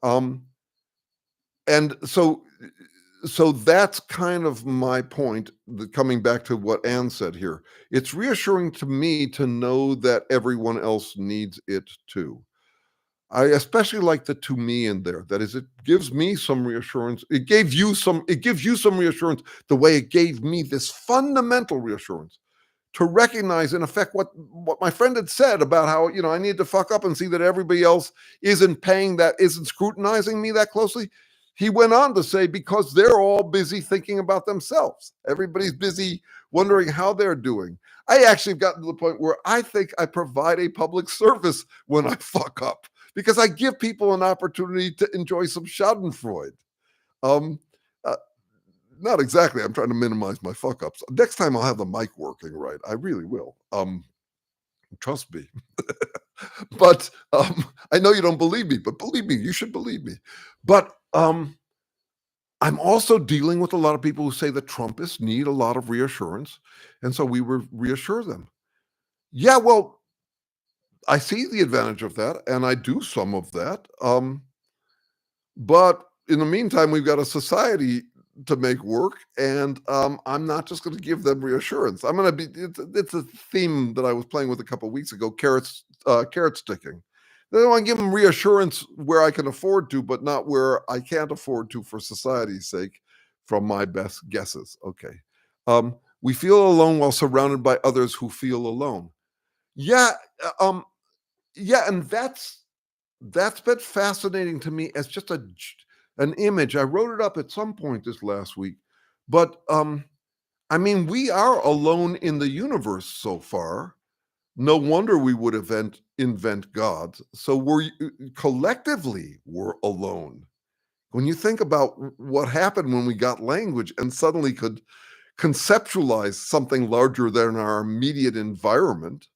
And so that's kind of my point, coming back to what Anne said here. It's reassuring to me to know that everyone else needs it too. I especially like the "to me" in there. That is, it gives me some reassurance. It gives you some reassurance the way it gave me this fundamental reassurance to recognize, in effect, what my friend had said about how, I need to fuck up and see that everybody else isn't scrutinizing me that closely. He went on to say, because they're all busy thinking about themselves. Everybody's busy wondering how they're doing. I actually have gotten to the point where I think I provide a public service when I fuck up, because I give people an opportunity to enjoy some Schadenfreude. Um, uh, Not exactly. I'm trying to minimize my fuck ups. Next time I'll have the mic working right. I really will. Trust me. But I know you don't believe me, but believe me, you should believe me. But I'm also dealing with a lot of people who say that Trumpists need a lot of reassurance, and so we reassure them. Yeah, well, I see the advantage of that, and I do some of that. But in the meantime, we've got a society to make work, and I'm not just going to give them reassurance. I'm going to be. It's a theme that I was playing with a couple of weeks ago. Carrot sticking. Then I want to give them reassurance where I can afford to, but not where I can't afford to for society's sake. From my best guesses, okay. We feel alone while surrounded by others who feel alone. Yeah, yeah, and that's been fascinating to me as just an image. I wrote it up at some point this last week, but I mean, we are alone in the universe so far. No wonder we would invent gods. So collectively we're alone. When you think about what happened when we got language and suddenly could conceptualize something larger than our immediate environment,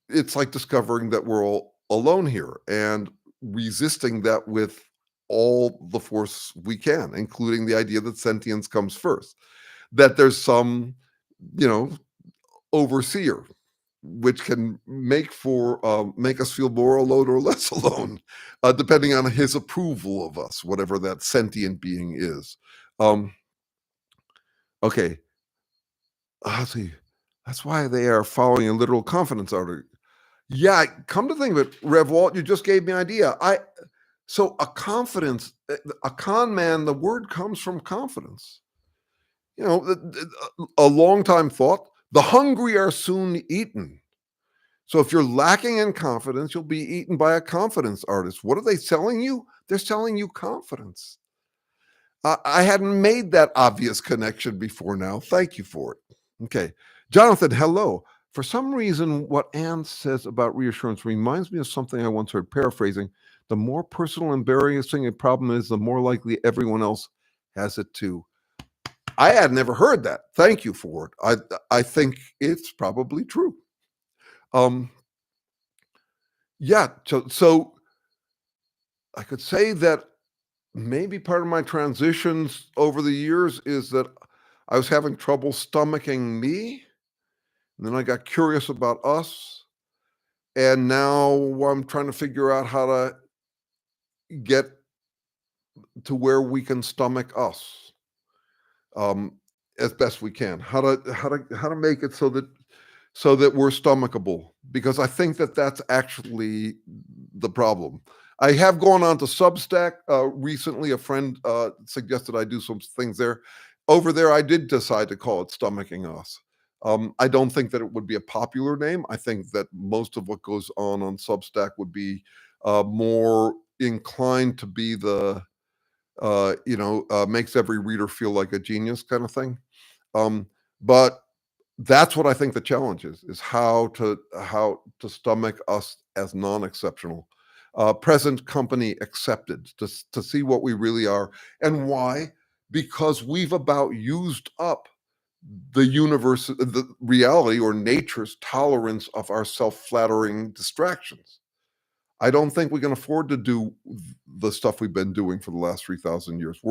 it's like discovering that we're all alone here and resisting that with all the force we can, including the idea that sentience comes first, that there's some, overseer, which can make us feel more alone or less alone, depending on his approval of us, whatever that sentient being is. Okay, let's see. That's why they are following a literal confidence article. Yeah, come to think of it, Rev Walt, you just gave me an idea. So a con man, the word comes from confidence. A long time thought, the hungry are soon eaten. So if you're lacking in confidence, you'll be eaten by a confidence artist. What are they selling you? They're selling you confidence. I hadn't made that obvious connection before now. Thank you for it. Okay. Jonathan, hello. For some reason, what Anne says about reassurance reminds me of something I once heard, paraphrasing. The more personal and embarrassing a problem is, the more likely everyone else has it too. I had never heard that. Thank you for it. I think it's probably true. Yeah, so I could say that maybe part of my transitions over the years is that I was having trouble stomaching me, and then I got curious about us, and now I'm trying to figure out how to get to where we can stomach us, as best we can. How to make it so that we're stomachable, because I think that that's actually the problem. I have gone on to Substack recently. A friend suggested I do some things there. Over there, I did decide to call it Stomaching Us. I don't think that it would be a popular name. I think that most of what goes on Substack would be more inclined to be the, makes every reader feel like a genius kind of thing. But that's what I think the challenge is how to stomach us as non-exceptional, present company accepted, to see what we really are. And why? Because we've about used up the universe, the reality or nature's tolerance of our self-flattering distractions. I don't think we can afford to do the stuff we've been doing for the last 3,000 years.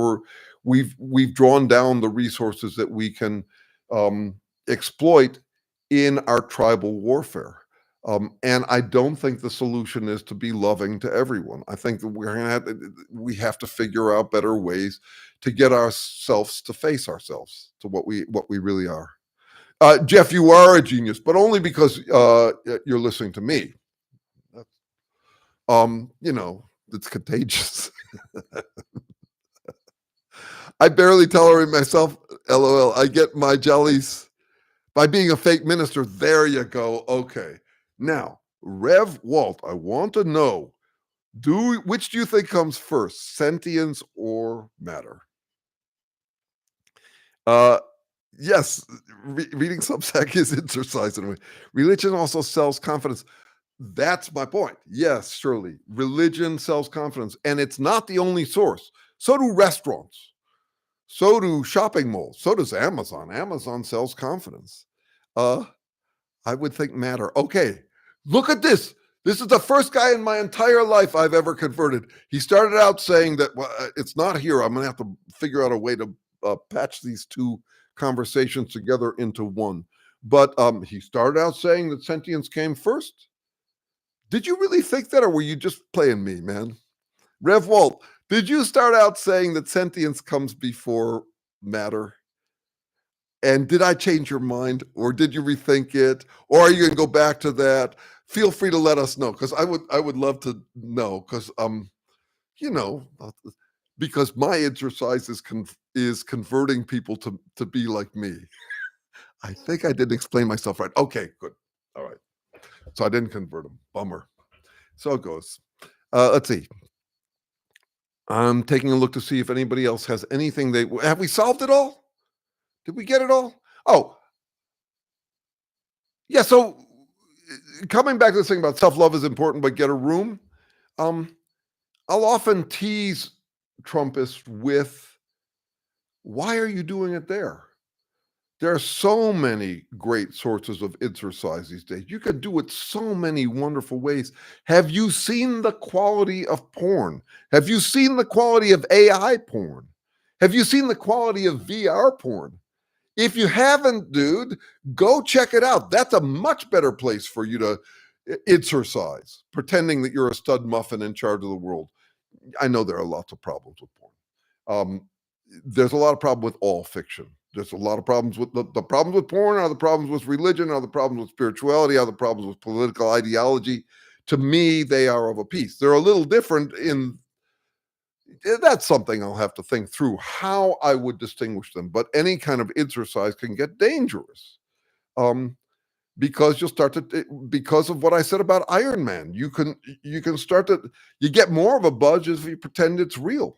We've drawn down the resources that we can exploit in our tribal warfare. And I don't think the solution is to be loving to everyone. I think that we have to figure out better ways to get ourselves to face ourselves to what we really are. Jeff, you are a genius, but only because you're listening to me. It's contagious. I barely tolerate myself. LOL. I get my jollies By being a fake minister, there you go. Okay. Now, Rev Walt, I want to know, which do you think comes first, sentience or matter? Uh yes, reading Substack is exercise in a way. Religion also sells confidence. That's my point. Yes, surely. Religion sells confidence, and it's not the only source. So do restaurants. So do shopping malls. So does Amazon. Amazon sells confidence. Uh, I would think matter. Okay, look at this. This is the first guy in my entire life I've ever converted. He started out saying that, well, it's not here. I'm going to have to figure out a way to patch these two conversations together into one. But he started out saying that sentience came first. Did you really think that, or were you just playing me, man? Rev Walt, did you start out saying that sentience comes before matter? And did I change your mind, or did you rethink it, or are you going to go back to that? Feel free to let us know, because I would love to know, because you know, because my exercise is converting people to be like me. I think I didn't explain myself right. Okay, good. All right. So I didn't convert them. Bummer. So it goes. Let's see. I'm taking a look to see if anybody else has anything they have. We solved it all? Did we get it all? Oh, yeah. So coming back to this thing about self-love is important, but get a room. Um, I'll often tease Trumpists with, why are you doing it there? There are so many great sources of exercise these days. You can do it so many wonderful ways. Have you seen the quality of porn? Have you seen the quality of AI porn? Have you seen the quality of VR porn? If you haven't, dude, go check it out. That's a much better place for you to exercise, pretending that you're a stud muffin in charge of the world. I know there are lots of problems with porn. There's a lot of problem with all fiction. There's a lot of problems with the problems with porn are the problems with religion, are the problems with spirituality, are the problems with political ideology. To me, they are of a piece. They're a little different in that's something I'll have to think through how I would distinguish them. But any kind of exercise can get dangerous. Because you'll start to because of what I said about Iron Man. You can start to you get more of a buzz if you pretend it's real.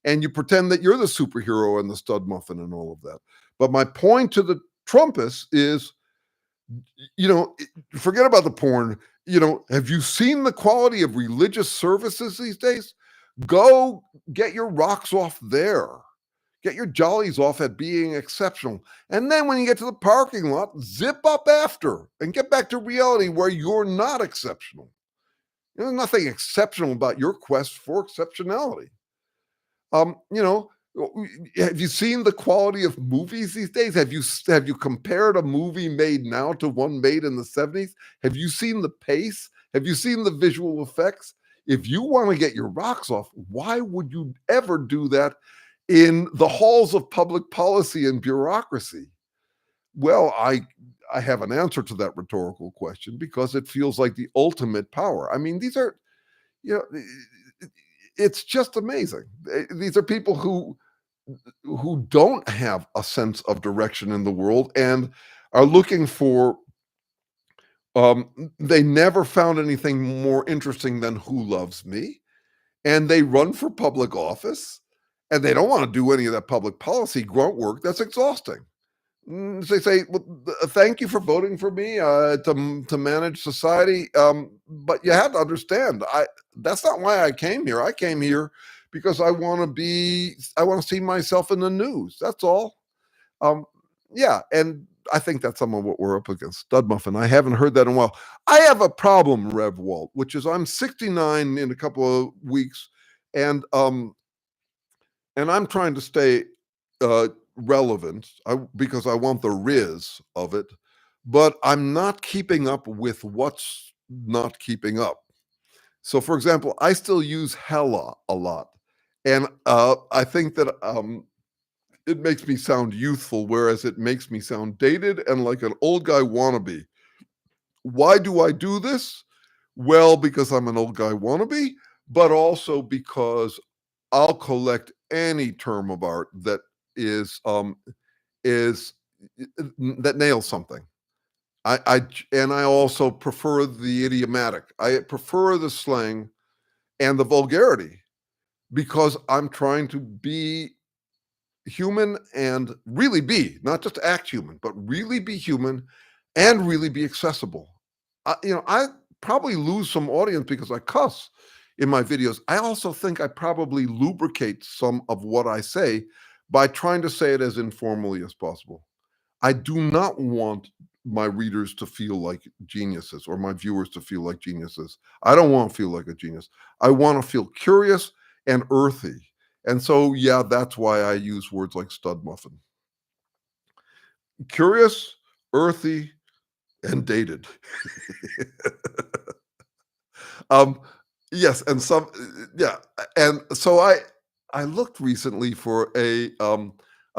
And you pretend that you're the superhero and the stud muffin and all of that. But my point to the Trumpists is, forget about the porn. Have you seen the quality of religious services these days? Go get your rocks off there. Get your jollies off at being exceptional. And then when you get to the parking lot, zip up after and get back to reality where you're not exceptional. There's nothing exceptional about your quest for exceptionality. Um, you know, have you seen the quality of movies these days? Have you compared a movie made now to one made in the 70s? Have you seen the pace? Have you seen the visual effects? If you want to get your rocks off, why would you ever do that in the halls of public policy and bureaucracy? Well, I have an answer to that rhetorical question because it feels like the ultimate power. I mean, these are, you know, it's just amazing. These are people who don't have a sense of direction in the world and are looking for they never found anything more interesting than Who Loves Me, and they run for public office, and they don't want to do any of that public policy grunt work. That's exhausting. They say, well, thank you for voting for me to manage society, but you have to understand, that's not why I came here. I came here because I want to see myself in the news. That's all. Yeah, and I think that's some of what we're up against. Stud muffin. I haven't heard that in a while. I have a problem, Rev Walt, which is I'm 69 in a couple of weeks, and I'm trying to stay relevant because I want the riz of it, but I'm not keeping up with what's not keeping up. So, for example, I still use hella a lot, and I think that it makes me sound youthful, whereas it makes me sound dated and like an old guy wannabe. Why do I do this? Well, because I'm an old guy wannabe, but also because I'll collect any term of art that is that nails something. And I also prefer the idiomatic. I prefer the slang and the vulgarity because I'm trying to be human and really be, not just act human, but really be human and really be accessible. I probably lose some audience because I cuss in my videos. I also think I probably lubricate some of what I say by trying to say it as informally as possible. I do not want my readers to feel like geniuses or my viewers to feel like geniuses. I don't want to feel like a genius. I want to feel curious and earthy. And so, yeah, that's why I use words like stud muffin. Curious, earthy, and dated. um, yes, and some, yeah, and so I looked recently for a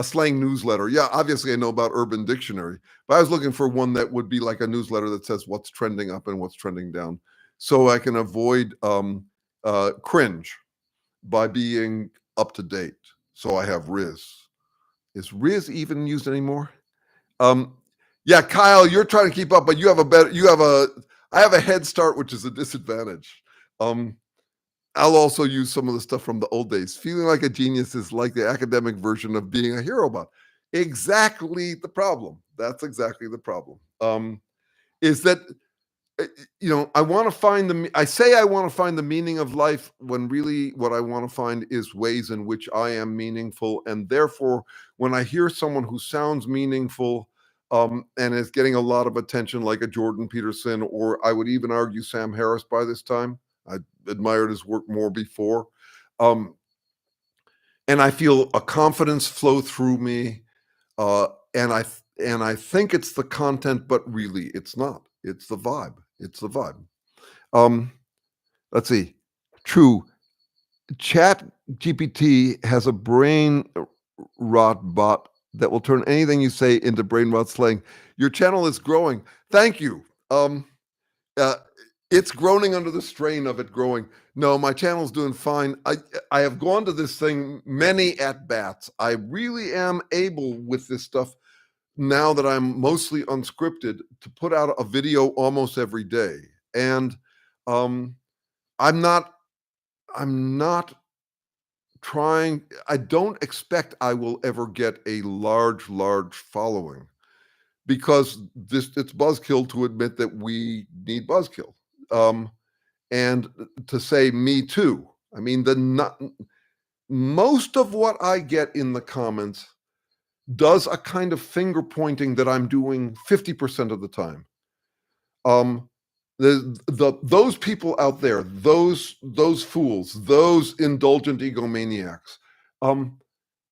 slang newsletter. Yeah, obviously I know about Urban Dictionary, but I was looking for one that would be like a newsletter that says what's trending up and what's trending down, so I can avoid cringe by being up to date. So I have Riz. Is Riz even used anymore? Um, yeah, Kyle, you're trying to keep up, but I have a head start, which is a disadvantage. I'll also use some of the stuff from the old days. Feeling like a genius is like the academic version of being a hero bot. Exactly the problem. That's exactly the problem. Is that I want to find I want to find the meaning of life when really what I want to find is ways in which I am meaningful, and therefore, when I hear someone who sounds meaningful and is getting a lot of attention, like a Jordan Peterson, or I would even argue Sam Harris by this time. I admired his work more before. Um, and I feel a confidence flow through me. Uh, and I think it's the content, but really it's not. It's the vibe. It's the vibe. Um, let's see. True. Chat GPT has a brain rot bot that will turn anything you say into brain rot slang. Your channel is growing. Thank you. Uh, it's groaning under the strain of it growing. No, my channel's doing fine. I have gone to this thing many at bats. I really am able with this stuff now that I'm mostly unscripted to put out a video almost every day. And I'm not trying, I don't expect I will ever get a large following because it's buzzkill to admit that we need buzzkill. And to say me too. I mean, most of what I get in the comments does a kind of finger pointing that I'm doing 50% of the time. Those people out there, those fools, those indulgent egomaniacs.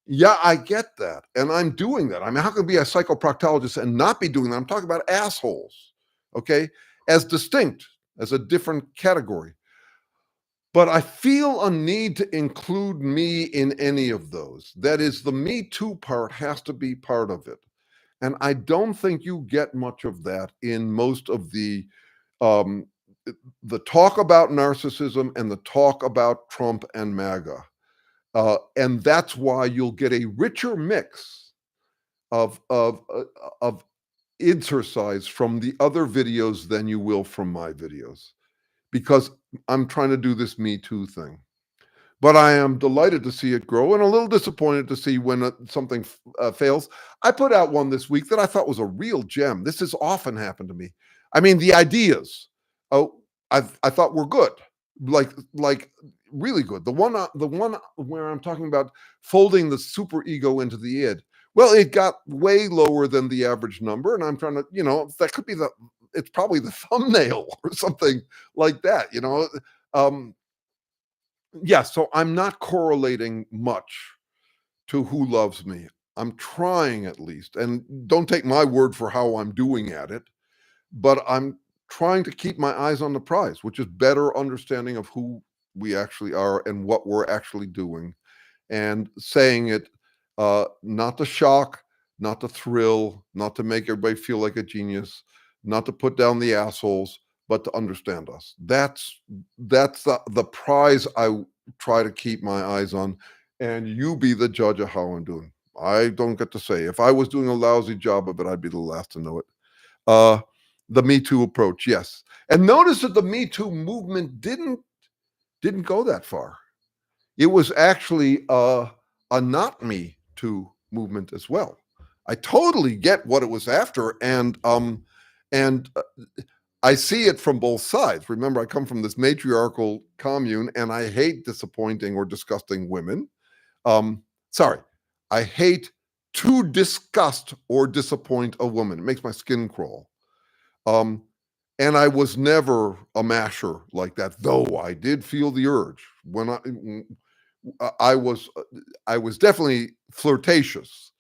Yeah, I get that, and I'm doing that. I mean, how can I be a psychoproctologist and not be doing that? I'm talking about assholes, okay, as distinct, as a different category. But I feel a need to include me in any of those. That is, the Me Too part has to be part of it. And I don't think you get much of that in most of the talk about narcissism and the talk about Trump and MAGA. And that's why you'll get a richer mix of Id-sercise from the other videos than you will from my videos, because I'm trying to do this Me Too thing. But I am delighted to see it grow and a little disappointed to see when something fails. I put out one this week that I thought was a real gem. This has often happened to me. I mean, the ideas, I thought were good, like really good. The one where I'm talking about folding the super ego into the id. Well, it got way lower than the average number, and I'm trying to, that could be it's probably the thumbnail or something like that, yeah, so I'm not correlating much to who loves me. I'm trying at least, and don't take my word for how I'm doing at it, but I'm trying to keep my eyes on the prize, which is better understanding of who we actually are and what we're actually doing, and saying it not to shock, not to thrill, not to make everybody feel like a genius, not to put down the assholes, but to understand us. That's the prize I try to keep my eyes on, and you be the judge of how I'm doing. I don't get to say. If I was doing a lousy job of it, I'd be the last to know it. The Me Too approach, yes. And notice that the Me Too movement didn't go that far. It was actually a not Me Too movement as well. I totally get what it was after, and I see it from both sides. Remember, I come from this matriarchal commune, and I hate disappointing or disgusting women. Sorry, I hate to disgust or disappoint a woman. It makes my skin crawl. And I was never a masher like that, though I did feel the urge when I was definitely flirtatious.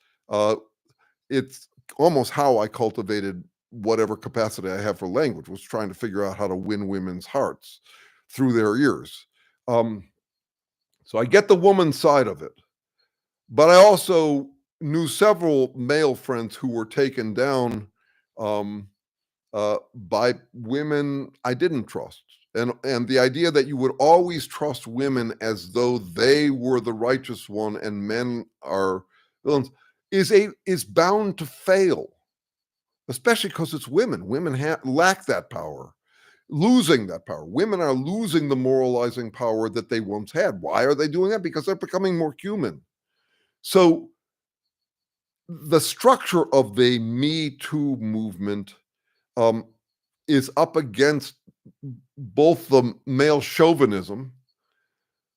It's almost how I cultivated whatever capacity I have for language, was trying to figure out how to win women's hearts through their ears. So I get the woman side of it, but I also knew several male friends who were taken down by women I didn't trust. And the idea that you would always trust women as though they were the righteous one and men are villains is bound to fail, especially because it's women. Women lack that power, losing that power. Women are losing the moralizing power that they once had. Why are they doing that? Because they're becoming more human. So the structure of the Me Too movement is up against both the male chauvinism,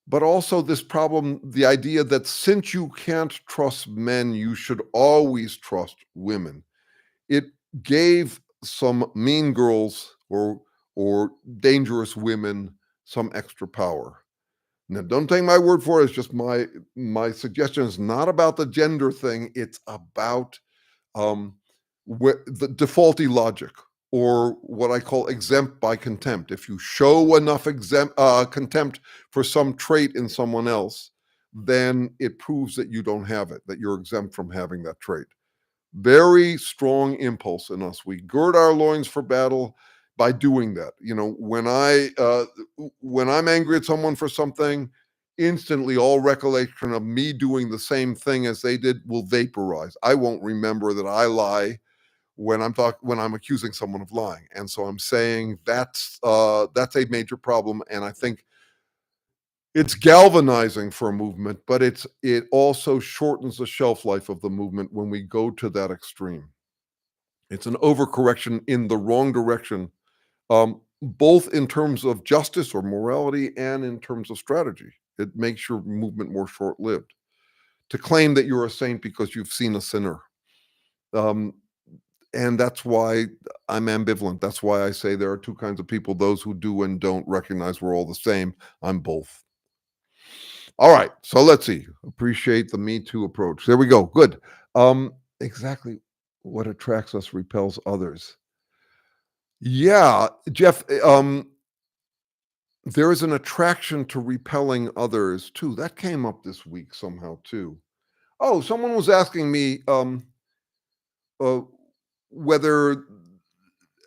but also this problem, the idea that since you can't trust men, you should always trust women. It gave some mean girls or dangerous women some extra power. Now, don't take my word for it. It's just my suggestion is not about the gender thing. It's about the defaulty logic, or what I call exempt by contempt. If you show enough contempt for some trait in someone else, then it proves that you don't have it, that you're exempt from having that trait. Very strong impulse in us. We gird our loins for battle by doing that. You know, when I'm angry at someone for something, instantly all recollection of me doing the same thing as they did will vaporize. I won't remember that I lie when I'm accusing someone of lying. And so I'm saying that's a major problem. And I think it's galvanizing for a movement, but it also shortens the shelf life of the movement when we go to that extreme. It's an overcorrection in the wrong direction, both in terms of justice or morality and in terms of strategy. It makes your movement more short-lived. To claim that you're a saint because you've seen a sinner. And that's why I'm ambivalent. That's why I say there are two kinds of people, those who do and don't recognize we're all the same. I'm both. All right, so let's see. Appreciate the Me Too approach. There we go. Good. Exactly what attracts us repels others. Yeah, Jeff, there is an attraction to repelling others too. That came up this week somehow too. Oh, someone was asking me whether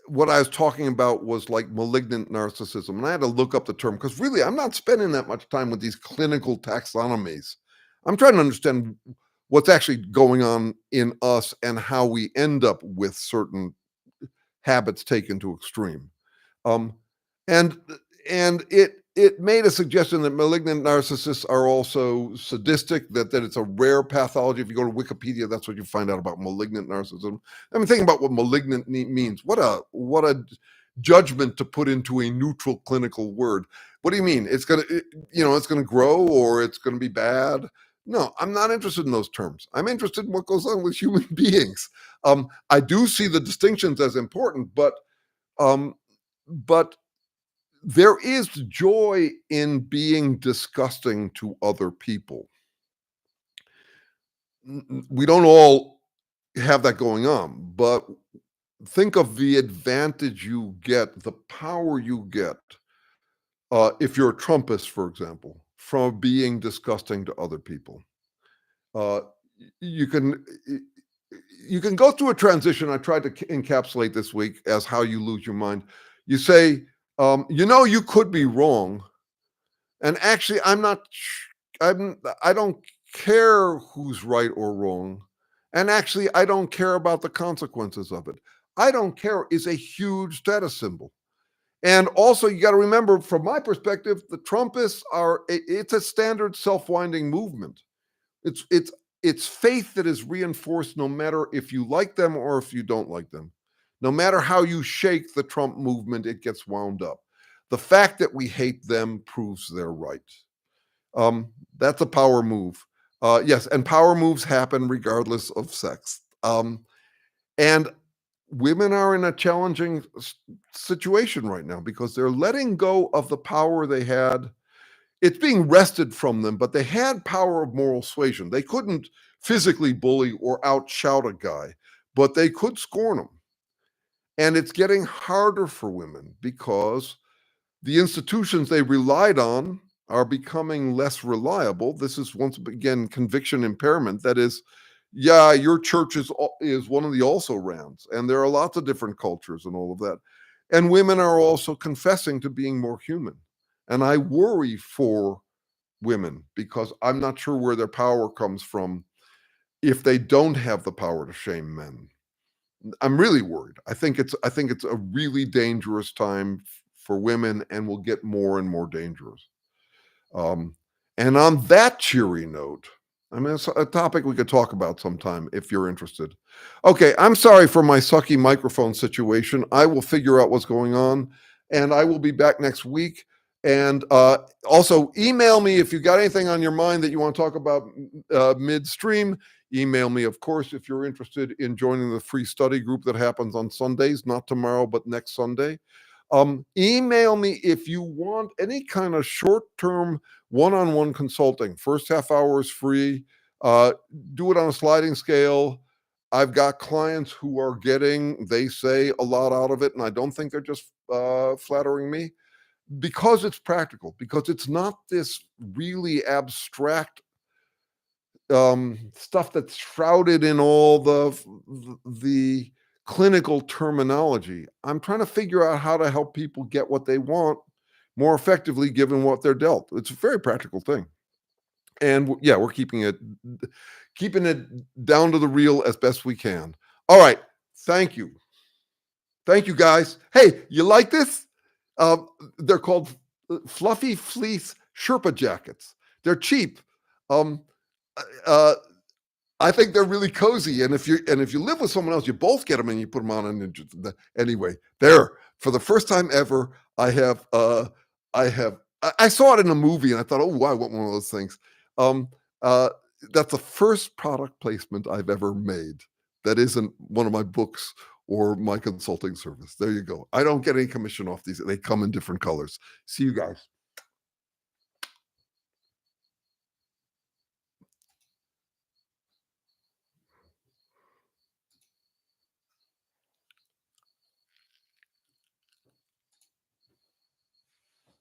what I was talking about was like malignant narcissism. And I had to look up the term because really I'm not spending that much time with these clinical taxonomies. I'm trying to understand what's actually going on in us and how we end up with certain habits taken to extreme. And it made a suggestion that malignant narcissists are also sadistic, that it's a rare pathology. If you go to Wikipedia, that's what you find out about malignant narcissism. I mean, think about what malignant means. What a judgment to put into a neutral clinical word. What do you mean? It's gonna grow, or it's gonna be bad? No, I'm not interested in those terms. I'm interested in what goes on with human beings. I do see the distinctions as important, but there is joy in being disgusting to other people. We don't all have that going on, but think of the advantage you get, the power you get, if you're a Trumpist, for example, from being disgusting to other people. You can go through a transition. I tried to encapsulate this week as how you lose your mind. You say, you could be wrong, and actually, I don't care who's right or wrong. And actually, I don't care about the consequences of it. I don't care is a huge status symbol. And also, you got to remember, from my perspective, the Trumpists it's a standard self-winding movement. It's faith that is reinforced no matter if you like them or if you don't like them. No matter how you shake the Trump movement, it gets wound up. The fact that we hate them proves they're right. That's a power move. Yes, and power moves happen regardless of sex. And women are in a challenging situation right now because they're letting go of the power they had. It's being wrested from them, but they had power of moral suasion. They couldn't physically bully or outshout a guy, but they could scorn him. And it's getting harder for women because the institutions they relied on are becoming less reliable. This is once again conviction impairment. That is, yeah, your church is one of the also-rans, and there are lots of different cultures and all of that. And women are also confessing to being more human. And I worry for women because I'm not sure where their power comes from if they don't have the power to shame men. I'm really worried. I think it's a really dangerous time for women, and will get more and more dangerous. And on that cheery note, I mean, it's a topic we could talk about sometime if you're interested. Okay, I'm sorry for my sucky microphone situation. I will figure out what's going on, and I will be back next week. And also, email me if you got anything on your mind that you want to talk about midstream. Email me, of course, if you're interested in joining the free study group that happens on Sundays, not tomorrow, but next Sunday. Email me if you want any kind of short-term one-on-one consulting. First half hour is free. Do it on a sliding scale. I've got clients who are getting, they say, a lot out of it, and I don't think they're just flattering me, because it's practical, because it's not this really abstract stuff that's shrouded in all the clinical terminology. I'm trying to figure out how to help people get what they want more effectively given what they're dealt. It's a very practical thing. And yeah, we're keeping it down to the real as best we can. All right. Thank you. Thank you, guys. Hey, you like this? They're called fluffy fleece Sherpa jackets. They're cheap. I think they're really cozy, and if you live with someone else, you both get them and you put them on. And anyway, there, for the first time ever, I saw it in a movie and I thought, oh, I want one of those things. That's the first product placement I've ever made that isn't one of my books or my consulting service. There you go. I don't get any commission off these. They come in different colors. See you guys.